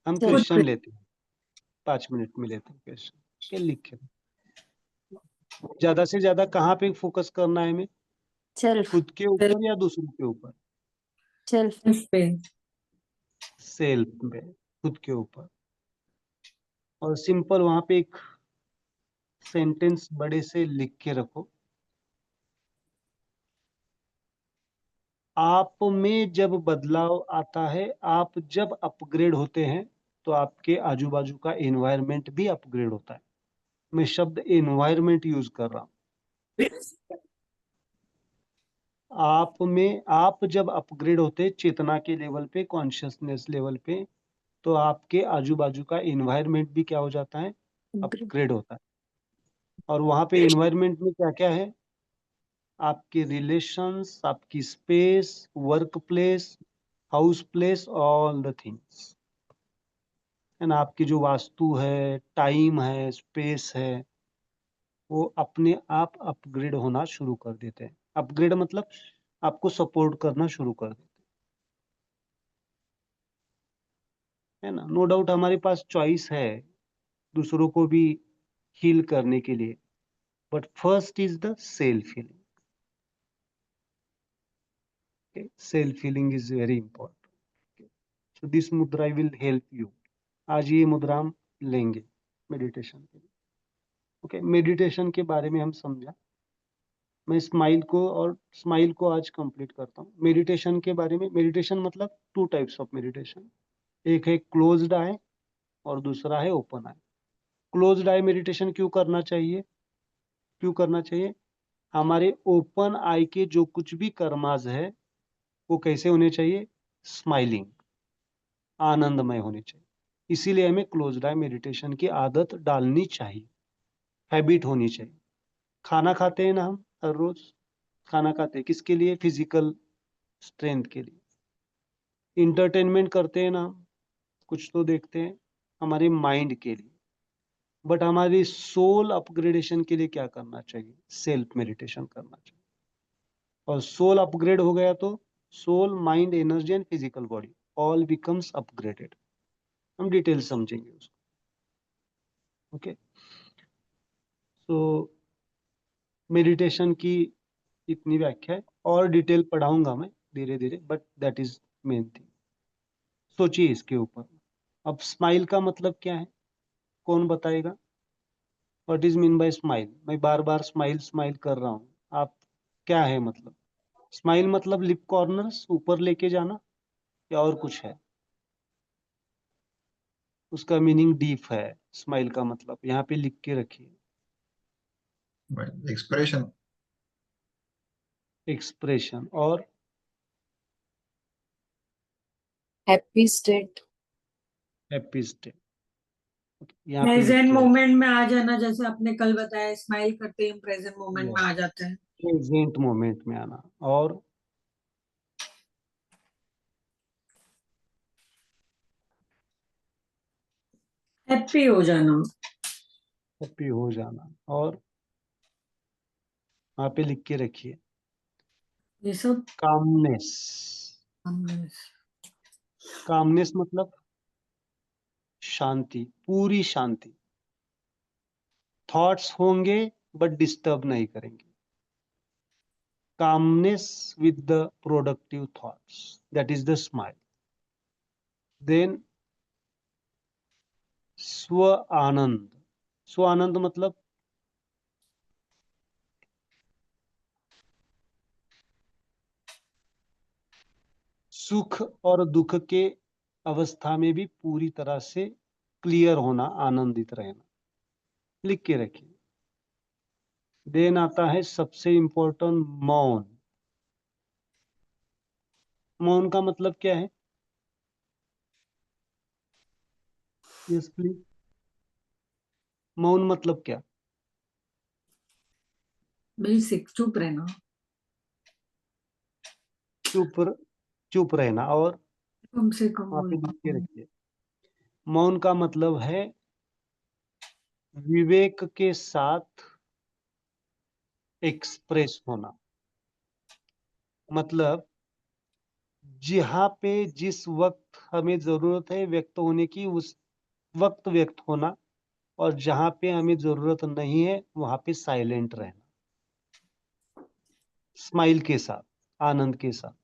हम Self. क्वेश्चन लेते हैं, 5 मिनट में लेते हैं क्वेश्चन के लिख के। ज्यादा से ज्यादा कहाँ पे फोकस करना है हमें? Self. खुद के ऊपर या दूसरों के ऊपर? Self. पे सेल्फ पे, खुद के ऊपर। और सिंपल वहां पे एक सेंटेंस बड़े से लिख के रखो, आप में जब बदलाव आता है, आप जब अपग्रेड होते हैं तो आपके आजू बाजू का एनवायरनमेंट भी अपग्रेड होता है। मैं शब्द एनवायरनमेंट यूज कर रहा हूं। आप में, आप जब अपग्रेड होते चेतना के लेवल पे, कॉन्शियसनेस लेवल पे, तो आपके आजू बाजू का एनवायरनमेंट भी क्या हो जाता है? अपग्रेड होता है। और वहां पे एनवायरनमेंट में क्या क्या है? आपके रिलेशंस, आपकी space, work place, house place, all the things. And आपकी जो वास्तु है, टाइम है, स्पेस है, वो अपने आप अपग्रेड होना शुरू कर देते हैं। अपग्रेड मतलब आपको सपोर्ट करना शुरू कर देते हैं, है ना? नो डाउट हमारे पास चॉइस है दूसरों को भी हील करने के लिए, but first is the self healing. Self healing is very important. So this मुद्रा विल हेल्प यू। आज ये मुद्रा हम लेंगे मेडिटेशन के लिए। ओके, मेडिटेशन के बारे में हम समझा। मैं स्माइल को आज कंप्लीट करता हूँ। मेडिटेशन के बारे में, मेडिटेशन मतलब 2 टाइप्स ऑफ मेडिटेशन, एक है क्लोज्ड आई और दूसरा है ओपन आई। क्लोज्ड आई मेडिटेशन क्यों करना चाहिए? हमारे ओपन आई के जो कुछ भी कर्माज है वो कैसे होने चाहिए? स्माइलिंग, आनंदमय होने चाहिए। इसीलिए हमें क्लोज्ड आई मेडिटेशन की आदत डालनी चाहिए, हैबिट होनी चाहिए। खाना खाते हैं ना हम, हर रोज खाना खाते हैं, किसके लिए? फिजिकल स्ट्रेंथ के लिए। इंटरटेनमेंट करते हैं ना हम, कुछ तो देखते हैं हमारे माइंड के लिए। बट हमारी सोल अपग्रेडेशन के लिए क्या करना चाहिए? सेल्फ मेडिटेशन करना चाहिए। और सोल अपग्रेड हो गया तो soul, mind, energy and physical body all becomes upgraded. हम डिटेल समझेंगे उसको। ओके, सो मेडिटेशन की इतनी व्याख्या है, और डिटेल पढ़ाऊंगा मैं धीरे धीरे, but that is main thing. सोचिए इसके ऊपर। अब स्माइल का मतलब क्या है? कौन बताएगा? What is mean by smile? मैं बार बार स्माइल स्माइल कर रहा हूँ, आप क्या है मतलब? स्माइल मतलब लिप कॉर्नर्स ऊपर लेके जाना या और कुछ है? उसका मीनिंग डीप है। स्माइल का मतलब यहाँ पे लिख के रखिए, एक्सप्रेशन। एक्सप्रेशन। और Happy state. Happy state. यहाँ पे लिख प्रेजेंट के रखिए। मोमेंट में आ जाना, जैसे आपने कल बताया, स्माइल करते ही प्रेजेंट मोमेंट में आ जाते हैं। प्रेजेंट मोमेंट में आना। और हैप्पी हो जाना। हैप्पी हो जाना। और वहाँ पे लिख के रखिए ये सब कामनेस। हमने कामनेस मतलब शांति, पूरी शांति। थॉट्स होंगे बट डिस्टर्ब नहीं करेंगे। Calmness with the productive thoughts, that is the smile. Then स्व आनंद। स्व आनंद मतलब सुख और दुख के अवस्था में भी पूरी तरह से क्लियर होना, आनंदित रहना। लिख के रखिए। देन आता है सबसे इंपॉर्टेंट मौन। मौन का मतलब क्या है? Yes please. मौन मतलब क्या? बेसिक चुप रहना। चुप, चुप रहना। और कम से कम वहां पे लिख के बोलना। रखिए। मौन का मतलब है विवेक के साथ एक्सप्रेस होना। मतलब जहाँ पे जिस वक्त हमें जरूरत है व्यक्त होने की, उस वक्त व्यक्त होना, और जहाँ पे हमें जरूरत नहीं है वहां पे साइलेंट रहना, स्माइल के साथ, आनंद के साथ।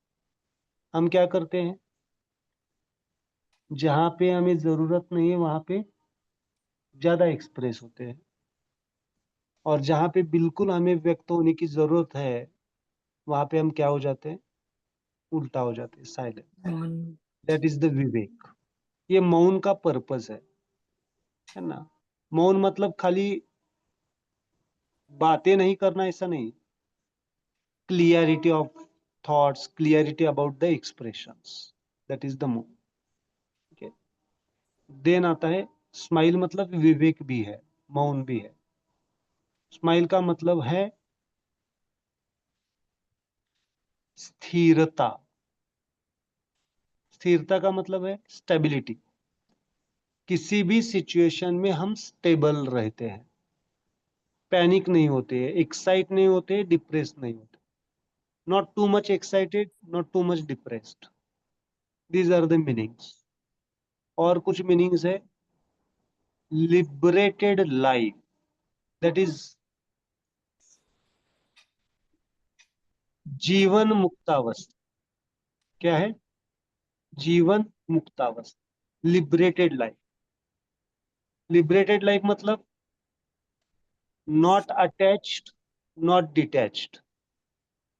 हम क्या करते हैं? जहाँ पे हमें जरूरत नहीं है वहां पे ज्यादा एक्सप्रेस होते हैं, और जहाँ पे बिल्कुल हमें व्यक्त होने की जरूरत है वहां पे हम क्या हो जाते हैं? उल्टा हो जाते हैं, साइलेंट। मौन। दैट इज द विवेक। ये मौन का पर्पस है ना। मौन मतलब खाली बातें नहीं करना, ऐसा नहीं। Clarity of thoughts, clarity about the expressions, that is the मौन। ठीक है। देन आता है स्माइल। मतलब विवेक भी है, मौन भी है। स्माइल का मतलब है स्थिरता। स्थिरता का मतलब है स्टेबिलिटी। किसी भी सिचुएशन में हम स्टेबल रहते हैं, पैनिक नहीं होते, एक्साइट नहीं होते, डिप्रेस नहीं होते। Not too much excited, not too much depressed. These are the meanings. और कुछ मीनिंग्स है। लिबरेटेड लाइफ, दैट इज जीवन मुक्तावस्था। क्या है? जीवन मुक्तावस्था, लिबरेटेड लाइफ। लिबरेटेड लाइफ मतलब नॉट अटैच्ड, नॉट डिटैच्ड।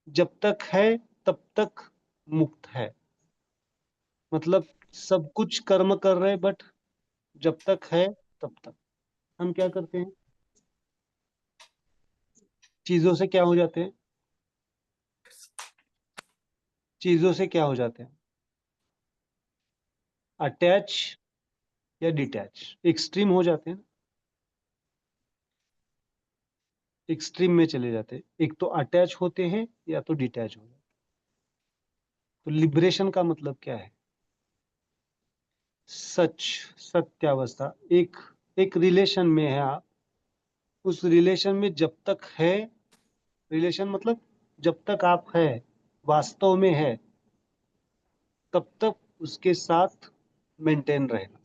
जब तक है तब तक मुक्त है। मतलब सब कुछ कर्म कर रहे बट जब तक है तब तक हम क्या करते हैं? चीजों से क्या हो जाते हैं? चीजों से क्या हो जाते हैं? अटैच या डिटैच, एक्सट्रीम हो जाते हैं। एक्सट्रीम में चले जाते हैं, एक तो अटैच होते हैं या तो डिटैच हो जाते हैं। तो लिबरेशन का मतलब क्या है? सच, सत्यावस्था। एक एक रिलेशन में है आप, उस रिलेशन में जब तक है, रिलेशन मतलब जब तक आप है, वास्तव में है, तब तक उसके साथ मेंटेन रहना,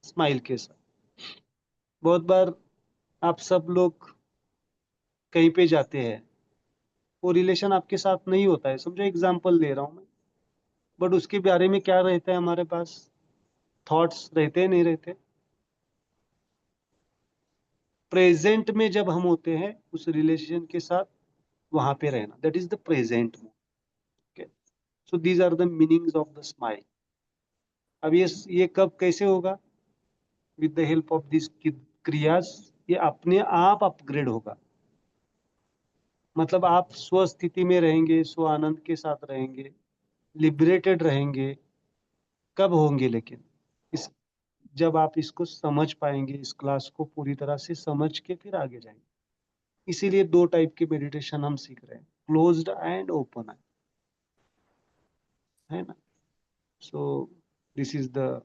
स्माइल के साथ। बहुत बार आप सब लोग कहीं पे जाते हैं, वो रिलेशन आपके साथ नहीं होता है, समझो एग्जांपल ले रहा हूं मैं, बट उसके बारे में क्या रहता है हमारे पास? थॉट्स रहते हैं, नहीं रहते? प्रेजेंट में जब हम होते हैं उस रिलेशन के साथ, वहां पे रहना, that is the present moment. Okay. So these are the meanings of the smile. अब ये कब कैसे होगा? With the help of this क्रियास, ये अपने आप अपग्रेड होगा। मतलब आप स्वस्थिति में रहेंगे, स्व आनंद के साथ रहेंगे, लिबरेटेड रहेंगे। कब होंगे लेकिन? इस जब आप इसको समझ पाएंगे, इस क्लास को पूरी तरह से समझ के फिर आगे जाएंगे। इसीलिए दो टाइप के मेडिटेशन हम सीख रहे हैं, क्लोज्ड एंड ओपन आई, है ना। So this is the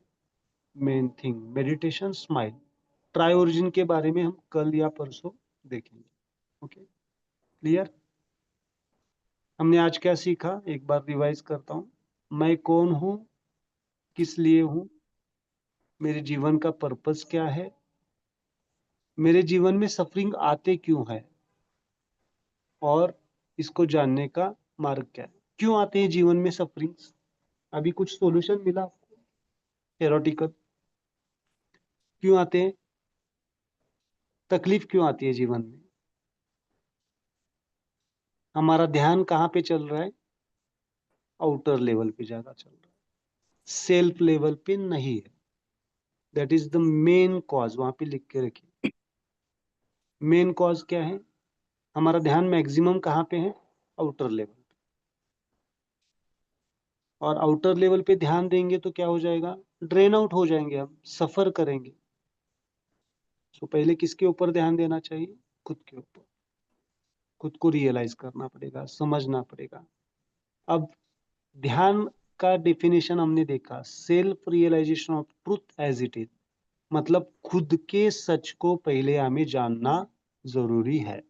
main thing, meditation smile. Try origin के बारे में हम कल या परसों देखेंगे। Okay, clear? हमने आज क्या सीखा, एक बार रिवाइज करता हूँ। मैं कौन हूँ, किस लिए हूँ, मेरे जीवन का पर्पस क्या है, मेरे जीवन में सफरिंग आते क्यों है, और इसको जानने का मार्ग क्या है। क्यों आते हैं जीवन में सफरिंग्स? अभी कुछ सॉल्यूशन मिला आपको थेरोटिकल? क्यों आते हैं? तकलीफ क्यों आती है जीवन में? हमारा ध्यान कहाँ पे चल रहा है? आउटर लेवल पे ज्यादा चल रहा है, सेल्फ लेवल पे नहीं है। That is the main cause, वहां पे लिख के रखिए। मेन कॉज क्या है? हमारा ध्यान मैक्सिमम कहाँ पे है? आउटर लेवल पे। और आउटर लेवल पे ध्यान देंगे तो क्या हो जाएगा? ड्रेन आउट हो जाएंगे, हम सफर करेंगे। सो पहले किसके ऊपर ध्यान देना चाहिए? खुद के ऊपर। खुद को रियलाइज करना पड़ेगा, समझना पड़ेगा। अब ध्यान का डेफिनेशन हमने देखा, self realization of truth as it is, मतलब खुद के सच को पहले हमें जानना जरूरी है।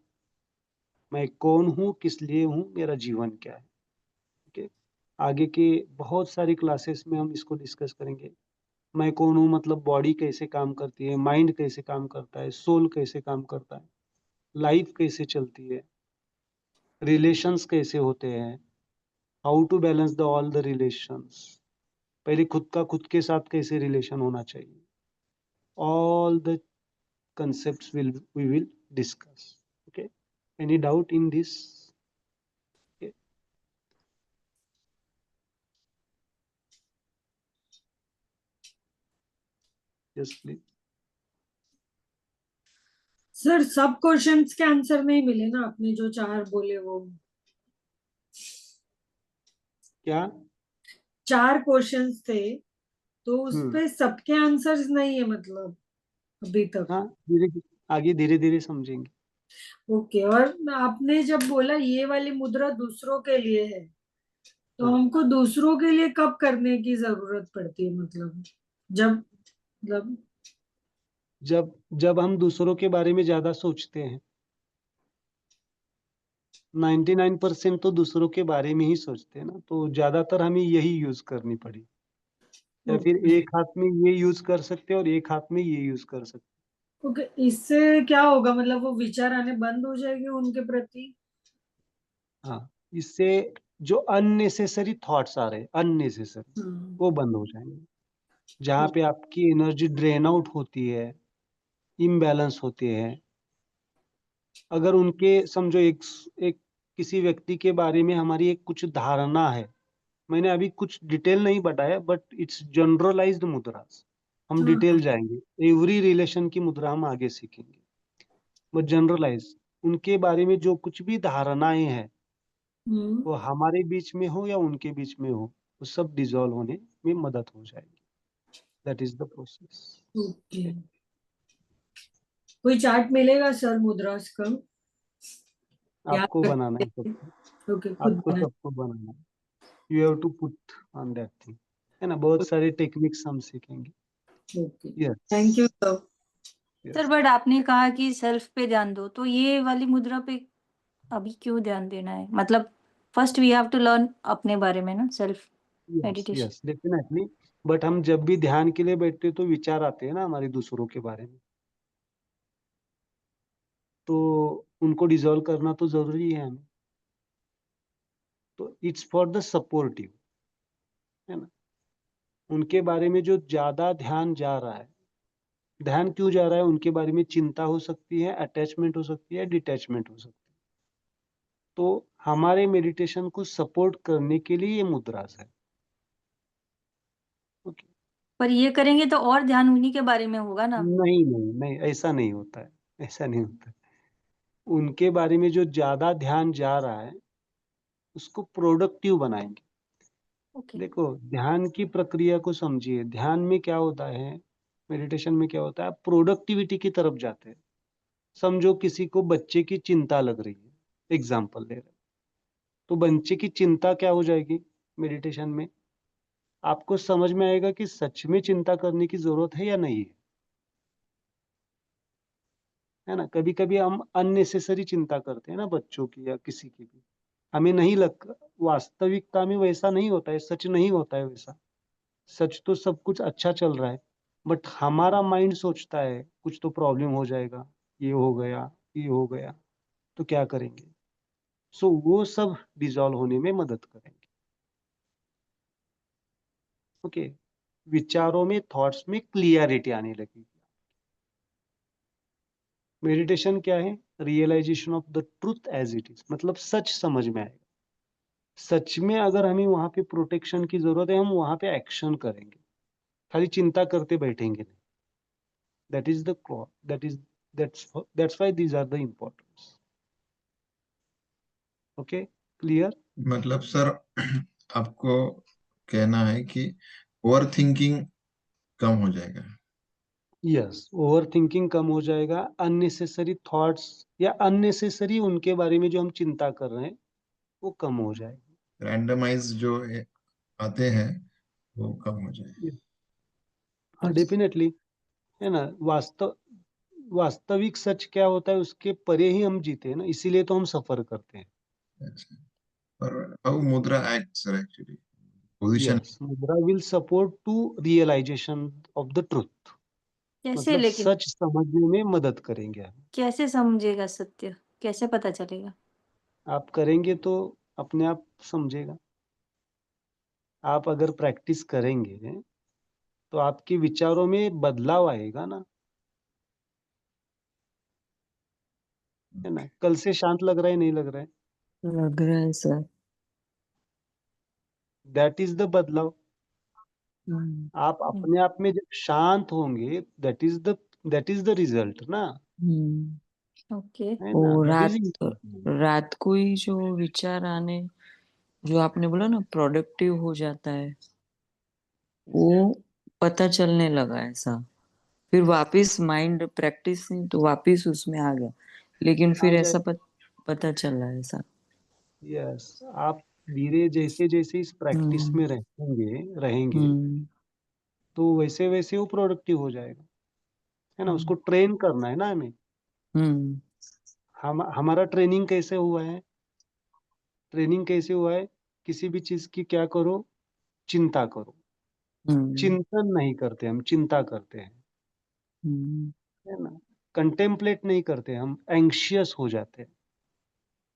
मैं कौन हूँ, किस लिए हूँ, मेरा जीवन क्या है। ओके, आगे के बहुत सारी क्लासेस में हम इसको डिस्कस करेंगे। मैं कौन हूँ मतलब बॉडी कैसे काम करती है, माइंड कैसे काम करता है, सोल कैसे काम करता है, लाइफ कैसे चलती है, रिलेशंस कैसे होते हैं, how to balance the all the relations. पहले खुद का खुद के साथ कैसे रिलेशन होना चाहिए, all the concepts we will discuss. Okay, any doubt in this? Okay. Yes, please. Sir सब क्वेश्चंस के आंसर नहीं मिले ना, आपने जो 4 बोले वो। क्या? 4 क्वेश्चंस थे तो उस पे सबके आंसर्स नहीं है मतलब अभी तक। हाँ, धीरे आगे धीरे धीरे समझेंगे। ओके, और आपने जब बोला ये वाली मुद्रा दूसरों के लिए है, तो हाँ, हमको दूसरों के लिए कब करने की जरूरत पड़ती है? मतलब जब मतलब जब जब हम दूसरों के बारे में ज्यादा सोचते हैं। 99% तो दूसरों के बारे में ही सोचते हैं ना, तो ज्यादातर हमें यही यूज करनी पड़ी। या फिर एक हाथ में ये यूज कर सकते हैं और एक हाथ में ये यूज कर सकते ओके, इससे क्या होगा? मतलब वो विचार आने बंद हो जाएंगे उनके प्रति? हैं। हाँ, इससे जो अननेसेसरी थॉट्स आ रहे हैं, अननेसेसरी, वो बंद हो जाएंगे। जहाँ पे आपकी एनर्जी ड्रेन आउट होती है, इम्बैलेंस होते हैं, अगर उनके समझो एक किसी व्यक्ति के बारे में हमारी एक कुछ धारणा है, मैंने अभी कुछ डिटेल नहीं बताया, बट इट्स जनरलाइज्ड मुद्रास। हम डिटेल जाएंगे, एवरी रिलेशन की मुद्रा हम आगे सीखेंगे, बट जनरलाइज उनके बारे में जो कुछ भी धारणाएं हैं, वो हमारे बीच में हो या उनके बीच में हो, वो सब डिसॉल्व होने में मदद हो जाएगी। That is the process. Okay, कोई चार्ट मिलेगा सर मुद्रास का? याद आपको रख- बनाना है सबको, ओके, खुद आपको बना। सबको बनाना है। You have to put on that thing, है ना। बहुत सारे टेक्निक्स हम सीखेंगे। Okay, yes, thank you sir. Sir yes. But आपने कहा कि सेल्फ पे ध्यान दो, तो ये वाली मुद्रा पे अभी क्यों ध्यान देना है? मतलब first we have to learn अपने बारे में ना, self yes, meditation. Yes, definitely. But हम जब भी ध्यान के लिए बैठते हैं तो विचार आते हैं ना हमारे दूसरों के बारे में, तो उनको डिसॉल्व करना तो जरूरी है हमें। तो इट्स फॉर द सपोर्टिव, है ना। उनके बारे में जो ज्यादा ध्यान जा रहा है, ध्यान क्यों जा रहा है? उनके बारे में चिंता हो सकती है, अटैचमेंट हो सकती है, डिटैचमेंट हो सकती है। तो हमारे मेडिटेशन को सपोर्ट करने के लिए ये मुद्रास है। ओके। पर ये करेंगे तो और ध्यान उन्हीं के बारे में होगा ना? नहीं, नहीं, नहीं, ऐसा नहीं होता है, ऐसा नहीं होता है। उनके बारे में जो ज्यादा ध्यान जा रहा है, उसको प्रोडक्टिव बनाएंगे। ओके। देखो, ध्यान की प्रक्रिया को समझिए। ध्यान में क्या होता है, मेडिटेशन में क्या होता है, आप प्रोडक्टिविटी की तरफ जाते हैं। समझो किसी को बच्चे की चिंता लग रही है, एग्जाम्पल ले रहे हैं, तो बच्चे की चिंता क्या हो जाएगी मेडिटेशन में? आपको समझ में आएगा कि सच में चिंता करने की जरूरत है या नहीं है ना। कभी कभी हम अननेसेसरी चिंता करते हैं ना, बच्चों की या किसी की भी। हमें नहीं लग, वास्तविकता में वैसा नहीं होता है, सच नहीं होता है वैसा। सच तो सब कुछ अच्छा चल रहा है, बट हमारा माइंड सोचता है कुछ तो प्रॉब्लम हो जाएगा, ये हो गया, ये हो गया, तो क्या करेंगे। सो वो सब डिसॉल्व होने में मदद करेंगे। ओके, विचारों में, थॉट्स में क्लियरिटी आने लगेगी। मेडिटेशन क्या है? Realization of the truth as it is, मतलब सच समझ में आएगा। सच में अगर हमें वहां पे प्रोटेक्शन की जरूरत है, हम वहां पे एक्शन करेंगे, खाली चिंता करते बैठेंगे नहीं। That is the that is that's why these are the importance. Okay, clear? मतलब सर आपको कहना है कि ओवर थिंकिंग कम हो जाएगा। यस, ओवर थिंकिंग कम हो जाएगा, अननेसेसरी थॉट्स या अननेसेसरी उनके बारे में जो हम चिंता कर रहे हैं वो कम हो जाएगा। रैंडमाइज जो आते हैं वो कम हो जाएगा। हाँ, डेफिनेटली, है ना। वास्तविक सच क्या होता है उसके परे ही हम जीते हैं ना, इसीलिए तो हम सफर करते हैं। अच्छा, और how mudra act sir actually position. Yes, mudra will support to realisation of the truth, कैसे, मतलब लेकिन सच समझने में मदद करेंगे हम। कैसे समझेगा सत्य, कैसे पता चलेगा? आप करेंगे तो अपने आप समझेगा। आप अगर प्रैक्टिस करेंगे तो आपके विचारों में बदलाव आएगा ना, है ना। कल से शांत लग रहा है, नहीं लग रहा है? लग रहा है सर। दैट इज द बदलाव। हम्म, आप अपने आप में जब शांत होंगे, दैट इज द रिजल्ट ना, ओके। है वो ना। दैट इज रात इम्पोर्टेंट। रात को ही जो विचार आने, जो आपने बोला ना प्रोडक्टिव हो जाता है, वो पता चलने लगा ऐसा। फिर वापस माइंड प्रैक्टिस नहीं तो वापस उसमें आ गया, लेकिन आ फिर ऐसा जाए। पता चला ऐसा। यस, आप धीरे जैसे जैसे इस प्रैक्टिस हम्म में रहेंगे हम्म तो वैसे वैसे वो प्रोडक्टिव हो जाएगा, है ना। हम्म उसको ट्रेन करना है ना हमें। हम्म हमारा ट्रेनिंग कैसे हुआ है? ट्रेनिंग कैसे हुआ है? किसी भी चीज की क्या करो? चिंता करो। हम्म चिंतन नहीं करते, हम चिंता करते हैं, हम्म है ना। कंटेम्पलेट नहीं करते, हम एंग्शियस हो जाते हैं।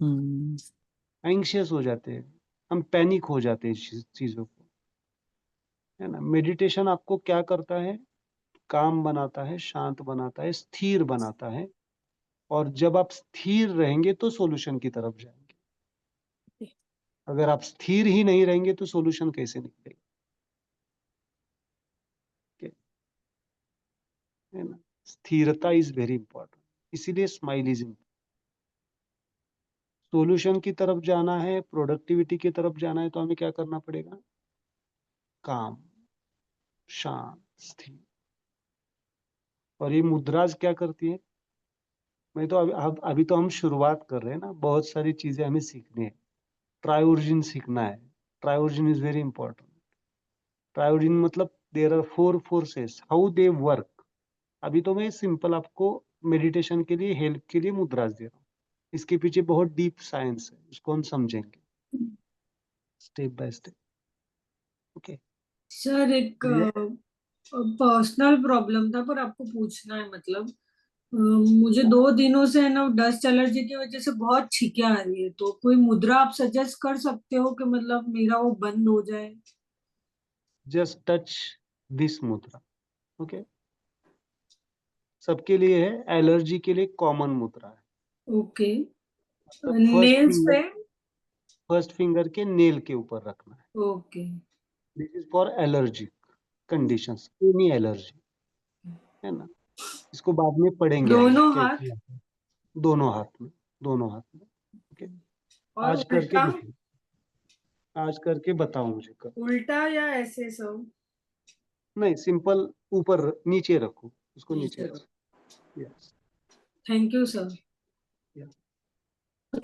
हम्म एंग्शियस हो जाते हैं, हम पैनिक हो जाते हैं चीजों को, है ना। मेडिटेशन आपको क्या करता है? काम बनाता है, शांत बनाता है, स्थिर बनाता है। और जब आप स्थिर रहेंगे तो सॉल्यूशन की तरफ जाएंगे। अगर आप स्थिर ही नहीं रहेंगे तो सॉल्यूशन कैसे निकलेगा? Okay, है ना। स्थिरता इज वेरी इंपॉर्टेंट, इसीलिए स्माइल इज इंपॉर्टेंट। सॉल्यूशन की तरफ जाना है, प्रोडक्टिविटी की तरफ जाना है, तो हमें क्या करना पड़ेगा? काम, शांत, स्थिर। और ये मुद्राज क्या करती है? मैं तो अभी तो हम शुरुआत कर रहे हैं ना, बहुत सारी चीजें हमें सीखनी है। ट्रायोर्जिन सीखना है। ट्रायोर्जिन इज वेरी इंपॉर्टेंट। ट्रायोर्जिन मतलब there are 4 forces, how they work. अभी तो मैं सिंपल आपको मेडिटेशन के लिए, हेल्प के लिए मुद्राज दे रहा हूँ। इसके पीछे बहुत डीप साइंस है, उसको हम समझेंगे step by step. Okay, sir एक क्लियर? पर्सनल प्रॉब्लम था पर आपको पूछना है, मतलब मुझे 2 दिनों से है ना डस्ट एलर्जी की वजह से बहुत छींकें आ रही है, तो कोई मुद्रा आप सजेस्ट कर सकते हो कि मतलब मेरा वो बंद हो जाए? जस्ट टच दिस मुद्रा। ओके, सबके लिए है, एलर्जी के लिए कॉमन मुद्रा है। ओके। मतलब नेल्स पे? फर्स्ट फिंगर के नेल के ऊपर रखना है। Okay. This is for allergic conditions, any allergy, है ना। इसको बाद में पढ़ेंगे हम दोनों हाथ? कैसे। दोनों हाथ में, दोनों हाथ में। ओके, और आज करके उल्टा? बताओ, आज करके बताओ मुझे कल। उल्टा या ऐसे सब? नहीं, सिंपल ऊपर नीचे रखो, उसको नीचे नीचे? रखो। Yes, thank you sir.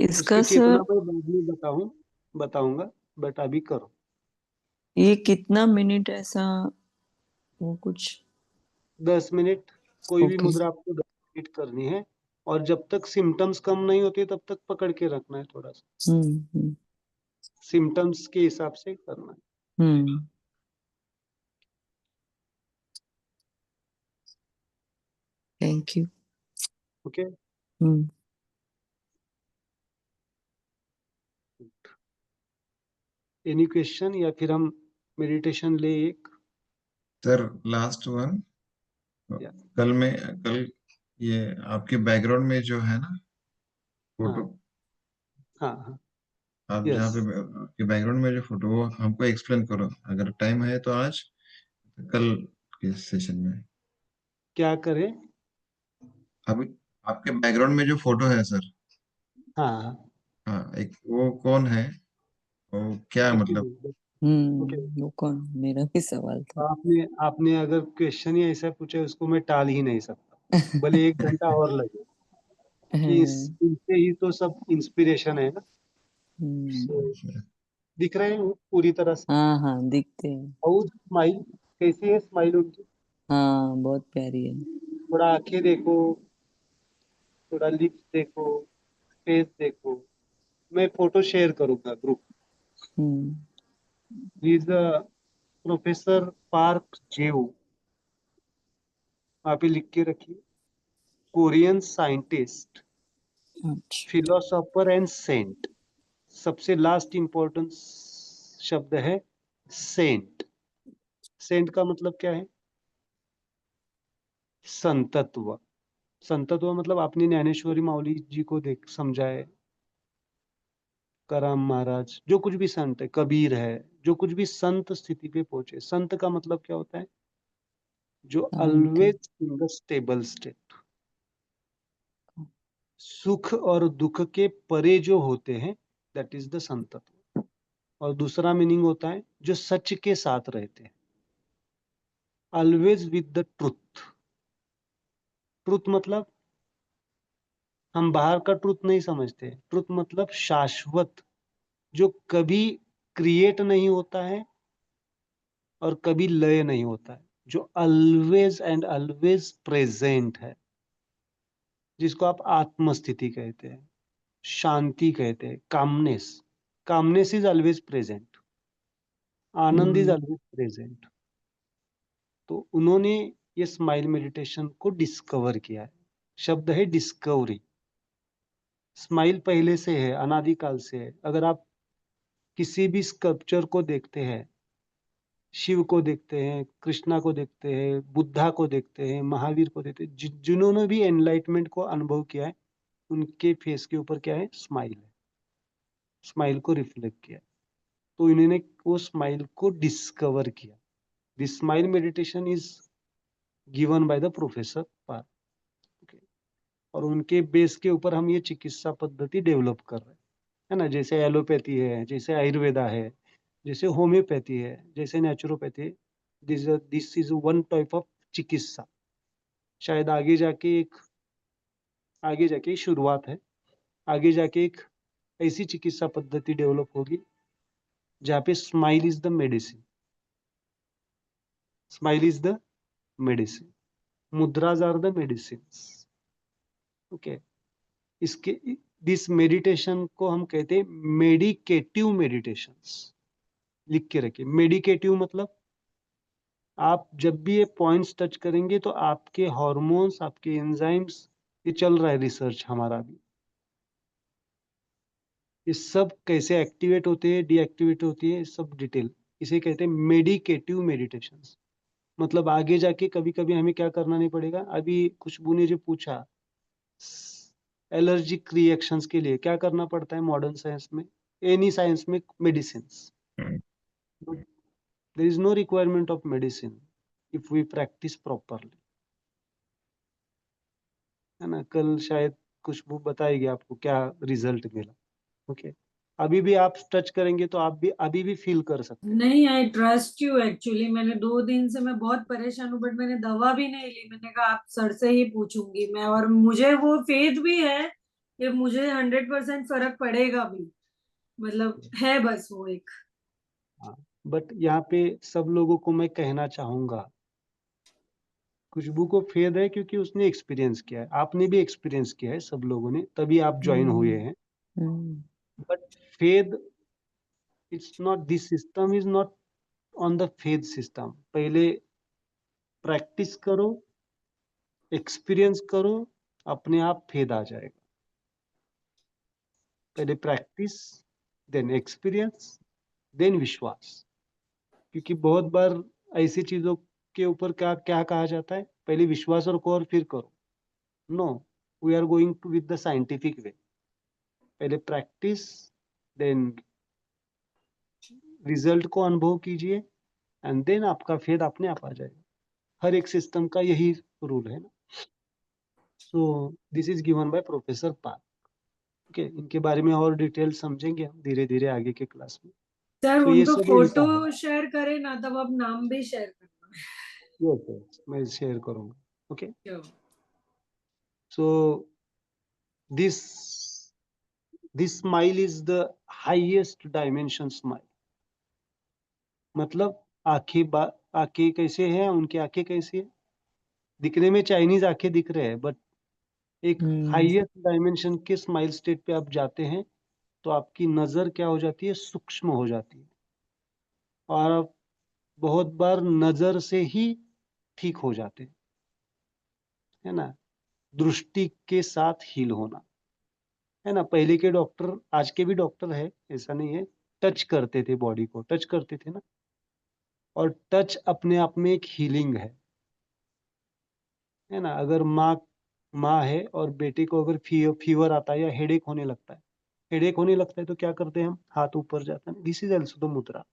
इसका इसके कितना सर, मैं बाद में बताऊंगा, बट अभी करो। ये कितना मिनट ऐसा, वो कुछ? 10 मिनट, कोई भी ओके। मुद्रा आपको 10 मिनट करनी है। और जब तक सिम्टम्स कम नहीं होते तब तक पकड़ के रखना है, थोड़ा सा हम्म सिम्टम्स के हिसाब से करना है। Hmm thank you. Okay, hmm any question या फिर हम मेडिटेशन ले एक? सर लास्ट वन, या कल ये आपके बैकग्राउंड में जो है ना फोटो, हाँ हाँ आप जहाँ यस। पे आपके बैकग्राउंड में जो फोटो, वो हमको एक्सप्लेन करो, अगर टाइम है तो आज, कल के सेशन में। क्या करें? अभी आपके बैकग्राउंड में जो फोटो है सर, हाँ हाँ हाँ, एक वो कौन है, वो क्या एक मतलब? मिनट। ओके, वो कौन, मेरा भी सवाल था। आपने आपने अगर क्वेश्चन ही ऐसा पूछा उसको मैं टाल ही नहीं सकता, भले 1 घंटा और लगे, कि इनसे ही तो सब इंस्पिरेशन है ना। So, दिख रहे हैं वो पूरी तरह से। हाँ हाँ दिखते हैं। और स्माइल कैसी है? स्माइल उनकी हाँ बहुत प्यारी है। थोड़ा आंखें देखो, थोड़ा लिप्स देखो, फेस देखो। मैं फोटो शेयर करूंगा group. Hmm is professor Park Jeu, वहाँ पे लिख के रखिए। कोरियन साइंटिस्ट, अच्छा। Philosopher and saint. सबसे लास्ट इंपॉर्टेंट शब्द है सेंट। सेंट का मतलब क्या है? संतत्व। संतत्व मतलब आपने ज्ञानेश्वरी माऊली जी को देख समझाए, कराम महाराज, जो कुछ भी संत है, कबीर है, जो कुछ भी संत स्थिति पे पहुंचे। संत का मतलब क्या होता है? जो शांति। Always in the stable state, सुख और दुख के परे जो होते हैं, दैट इज द संतत्व। और दूसरा मीनिंग होता है जो सच के साथ रहते हैं, always with the truth. Truth मतलब हम बाहर का ट्रुथ नहीं समझते। ट्रुथ मतलब शाश्वत, जो कभी क्रिएट नहीं होता है और कभी लय नहीं होता है, जो ऑलवेज एंड ऑलवेज प्रेजेंट है, जिसको आप आत्मस्थिति कहते हैं, शांति कहते हैं, calmness. Calmness is always present, Anand is always present. तो उन्होंने ये स्माइल मेडिटेशन को डिस्कवर किया है। शब्द है डिस्कवरी। स्माइल पहले से है, अनादिकाल से है। अगर आप किसी भी स्कल्पचर को देखते हैं, शिव को देखते हैं, कृष्णा को देखते हैं, बुद्धा को देखते हैं, महावीर को देखते हैं, जिन्होंने भी एनलाइटमेंट को अनुभव किया है, उनके फेस के ऊपर क्या है? स्माइल है। स्माइल को रिफ्लेक्ट किया। तो इन्होंने वो स्माइल को डिस्कवर किया। This smile meditation is given by the professor Park. और उनके बेस के ऊपर हम ये चिकित्सा पद्धति डेवलप कर रहे हैं, है ना। जैसे एलोपैथी है, जैसे आयुर्वेदा है, जैसे होम्योपैथी है, जैसे नेचुरोपैथी है। This is one type of चिकित्सा। शायद आगे जाके शुरुआत है, आगे जाके एक ऐसी चिकित्सा पद्धति डेवलप होगी जहाँ पे smile is the medicine. Smile is the medicine, mudras are the medicine. Okay, इसके दिस मेडिटेशन को हम कहते हैं मेडिकेटिव मेडिटेशंस। लिख के रखिए, मेडिकेटिव मतलब आप जब भी ये पॉइंट्स टच करेंगे तो आपके हार्मोन्स, आपके एंजाइम्स, ये चल रहा है रिसर्च हमारा भी, ये सब कैसे एक्टिवेट होते हैं, डीएक्टिवेट होती है, सब डिटेल। इसे कहते हैं मेडिकेटिव मेडिटेशंस। मतलब आगे जाके कभी कभी हमें क्या करना नहीं पड़ेगा। अभी खुशबू ने जो पूछा, एलर्जिक रिएक्शंस के लिए क्या करना पड़ता है मॉडर्न साइंस में, एनी साइंस में, medicine. There is no requirement of medicine if we practice properly, है ना। कल शायद खुशबू बताएगी आपको क्या रिजल्ट मिला। ओके, अभी भी आप टच करेंगे तो आप भी अभी भी फील कर सकते हैं। नहीं, आई ट्रस्ट यू एक्चुअली। मैंने 2 दिन से मैं बहुत परेशान हूँ, बट मैंने दवा भी नहीं ली। मैंने कहा आप सर से ही पूछूंगी मैं, और मुझे वो फेथ भी है कि मुझे 100% फर्क पड़ेगा भी। मतलब है बस वो एक। हाँ, बट यहाँ पे सब लोगों को मैं कहना चाहूंगा, खुशबू को फेद है क्योंकि उसने एक्सपीरियंस किया है, आपने भी एक्सपीरियंस किया है, सब लोगों ने, तभी आप ज्वाइन हुए हैं। But faith, it's not, this system is not on the faith system. पहले प्रैक्टिस करो, एक्सपीरियंस करो, अपने आप फेद आ जाएगा। पहले प्रैक्टिस, देन एक्सपीरियंस, देन विश्वास। क्योंकि बहुत बार ऐसी चीजों के ऊपर क्या क्या कहा जाता है, पहले विश्वास रखो और फिर करो। No, we are going to with the scientific way. पहले प्रैक्टिस, देन रिजल्ट को अनुभव कीजिए, एंड देन आपका फेद अपने आप आ जाएगा. हर एक सिस्टम का यही रूल है ना. So this is given by professor park. Okay, इनके बारे में और डिटेल समझेंगे हम धीरे धीरे आगे के क्लास में. सर तो ये उनका सब फोटो उनका है. शेयर करें ना, तब आप नाम भी शेयर करना. Yes, yes, मैं शेयर करूंगा. Okay, Sure. So this smile is the highest dimension smile. मतलब आंखें कैसे हैं, उनकी आंखें कैसी है. दिखने में चाइनीज आंखें दिख रहे हैं, बट एक हाईएस्ट डायमेंशन के स्माइल स्टेट पे आप जाते हैं तो आपकी नजर क्या हो जाती है, सूक्ष्म हो जाती है. और आप बहुत बार नजर से ही ठीक हो जाते हैं, है ना. दृष्टि के साथ हील होना, है ना. पहले के डॉक्टर, आज के भी डॉक्टर है, ऐसा नहीं है, टच करते थे, बॉडी को टच करते थे ना. और टच अपने आप में एक हीलिंग है ना. अगर माँ है और बेटे को अगर फीवर आता है या हेडेक होने लगता है, तो क्या करते हैं हम, हाथ ऊपर जाता है. दिस इज ऑल्सो द मुद्रा.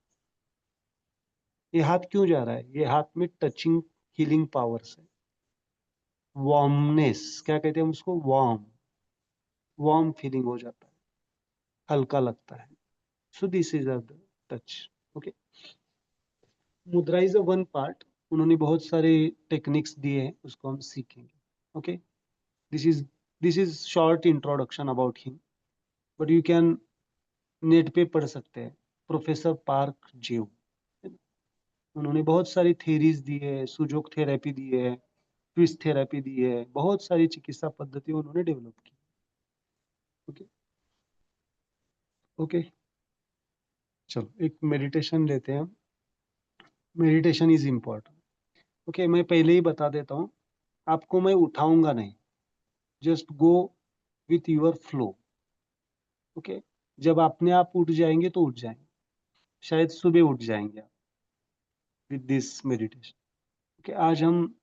ये हाथ क्यों जा रहा है, ये हाथ में टचिंग हीलिंग पावर्स है. वार्मनेस, क्या कहते हैं हम उसको, वार्म फीलिंग हो जाता है, हल्का लगता है. So this is a touch. Okay, मुद्रा इज अ वन पार्ट. उन्होंने बहुत सारे टेक्निक्स दिए हैं, उसको हम सीखेंगे. Okay, this is short introduction about him, but you can net पे पढ़ सकते हैं. प्रोफेसर पार्क जेव, उन्होंने बहुत सारी थेरीज दी है, सुजोक थेरेपी दी है, ट्विस्ट थेरेपी दी है, बहुत सारी चिकित्सा पद्धति उन्होंने डेवलप की. ओके, ओके, चलो एक मेडिटेशन लेते हैं हम. Meditation is important. ओके, मैं पहले ही बता देता हूँ, आपको मैं उठाऊंगा नहीं, just go with your flow. Okay, जब अपने आप उठ जाएंगे तो उठ जाएंगे, शायद सुबह उठ जाएंगे आप विद दिस मेडिटेशन. ओके, आज हम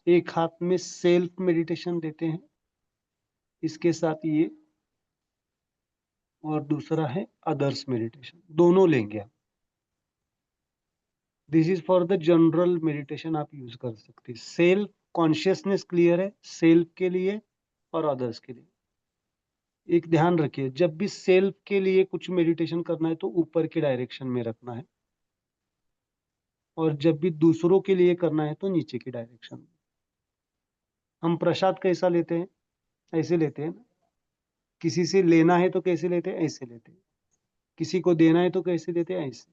एक हाथ में सेल्फ मेडिटेशन देते हैं, इसके साथ ये, और दूसरा है अदर्स मेडिटेशन, दोनों लेंगे हम. This is for the general meditation, आप यूज कर सकते हैं. सेल्फ कॉन्शियसनेस क्लियर है, सेल्फ के लिए और अदर्स के लिए. एक ध्यान रखिए, जब भी सेल्फ के लिए कुछ मेडिटेशन करना है तो ऊपर के डायरेक्शन में रखना है, और जब भी दूसरों के लिए करना है तो नीचे की डायरेक्शन में. हम प्रसाद कैसा लेते हैं, ऐसे लेते हैं ना. किसी से लेना है तो कैसे लेते हैं, ऐसे लेते हैं. किसी को देना है तो कैसे देते हैं, ऐसे.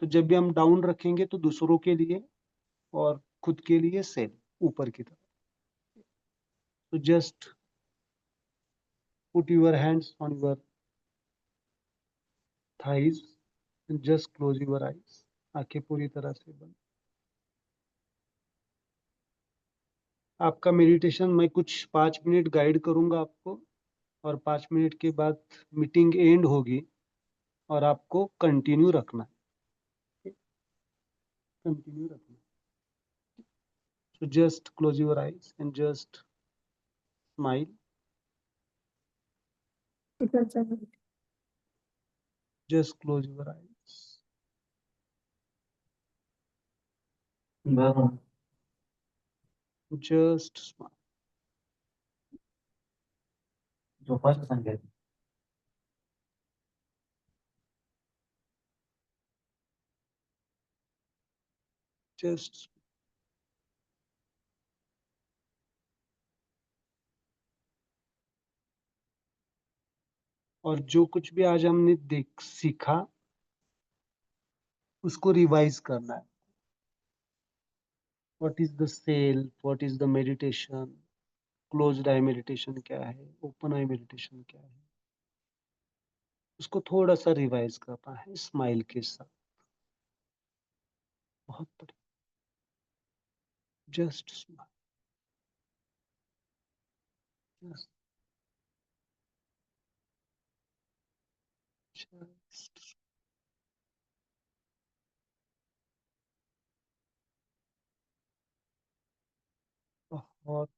तो जब भी हम डाउन रखेंगे तो दूसरों के लिए और खुद के लिए सेल्फ ऊपर की तरफ. तो just put your hands on your thighs and just close your eyes. आंखें पूरी तरह से बंद. आपका मेडिटेशन मैं कुछ 5 मिनट गाइड करूंगा आपको, और 5 मिनट के बाद मीटिंग एंड होगी, और आपको कंटिन्यू रखना है, कंटिन्यू रखना. So just close your eyes and just smile. Just close your eyes. Just smile. Just और जो कुछ भी आज हमने देख सीखा उसको रिवाइज करना है. What is the self, what is the meditation, closed eye meditation क्या है, ओपन आई मेडिटेशन क्या है, उसको थोड़ा सा रिवाइज करना है स्माइल के साथ. बहुत बढ़िया. Just smile. जस्ट बहुत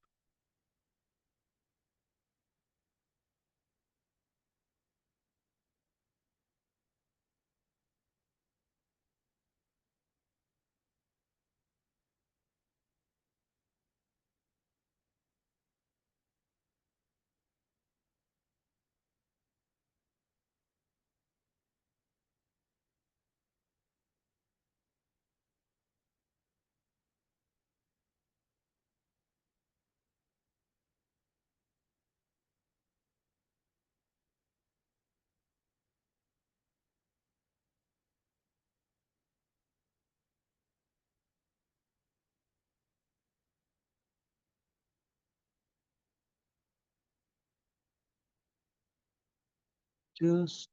Just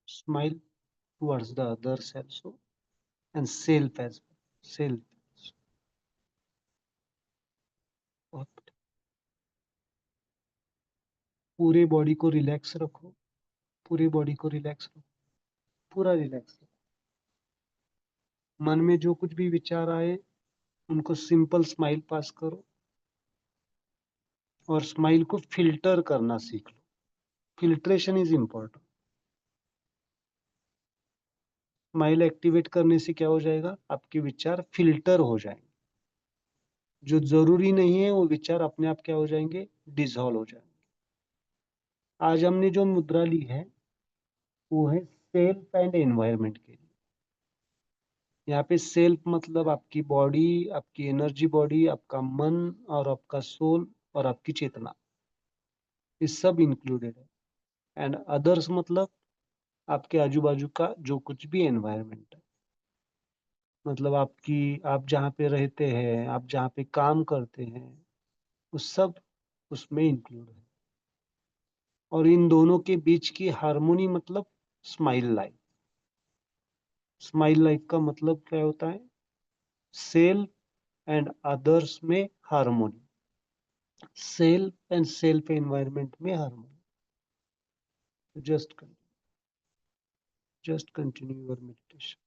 smile towards the others also and self as well. Self. बहुत बढ़िया। पूरे बॉडी को रिलैक्स रखो, पूरी बॉडी को रिलैक्स रखो, पूरा रिलैक्स रखो। मन में जो कुछ भी विचार आए उनको सिंपल स्माइल पास करो और स्माइल को फिल्टर करना सीख लो। Filtration is important. Smile activate करने से क्या हो जाएगा, आपके विचार फिल्टर हो जाएंगे। जो जरूरी नहीं है वो विचार अपने आप क्या हो जाएंगे, डिसॉल्व हो जाएंगे। आज हमने जो मुद्रा ली है वो है सेल्फ एंड एनवायरनमेंट के लिए। यहाँ पे सेल्फ मतलब आपकी बॉडी, आपकी एनर्जी बॉडी, आपका मन और आपका सोल और आपकी चेतना, ये सब इंक्लूडेड है। एंड अदर्स मतलब आपके आजू बाजू का जो कुछ भी एनवायरनमेंट है, मतलब आप जहाँ पे रहते हैं, आप जहाँ पे काम करते हैं, वो सब उसमें इंक्लूड है। और इन दोनों के बीच की हार्मोनी मतलब स्माइल लाइफ। स्माइल लाइफ का मतलब क्या होता है, सेल्फ एंड अदर्स में harmony, self and self environment में harmony. Just continue your meditation.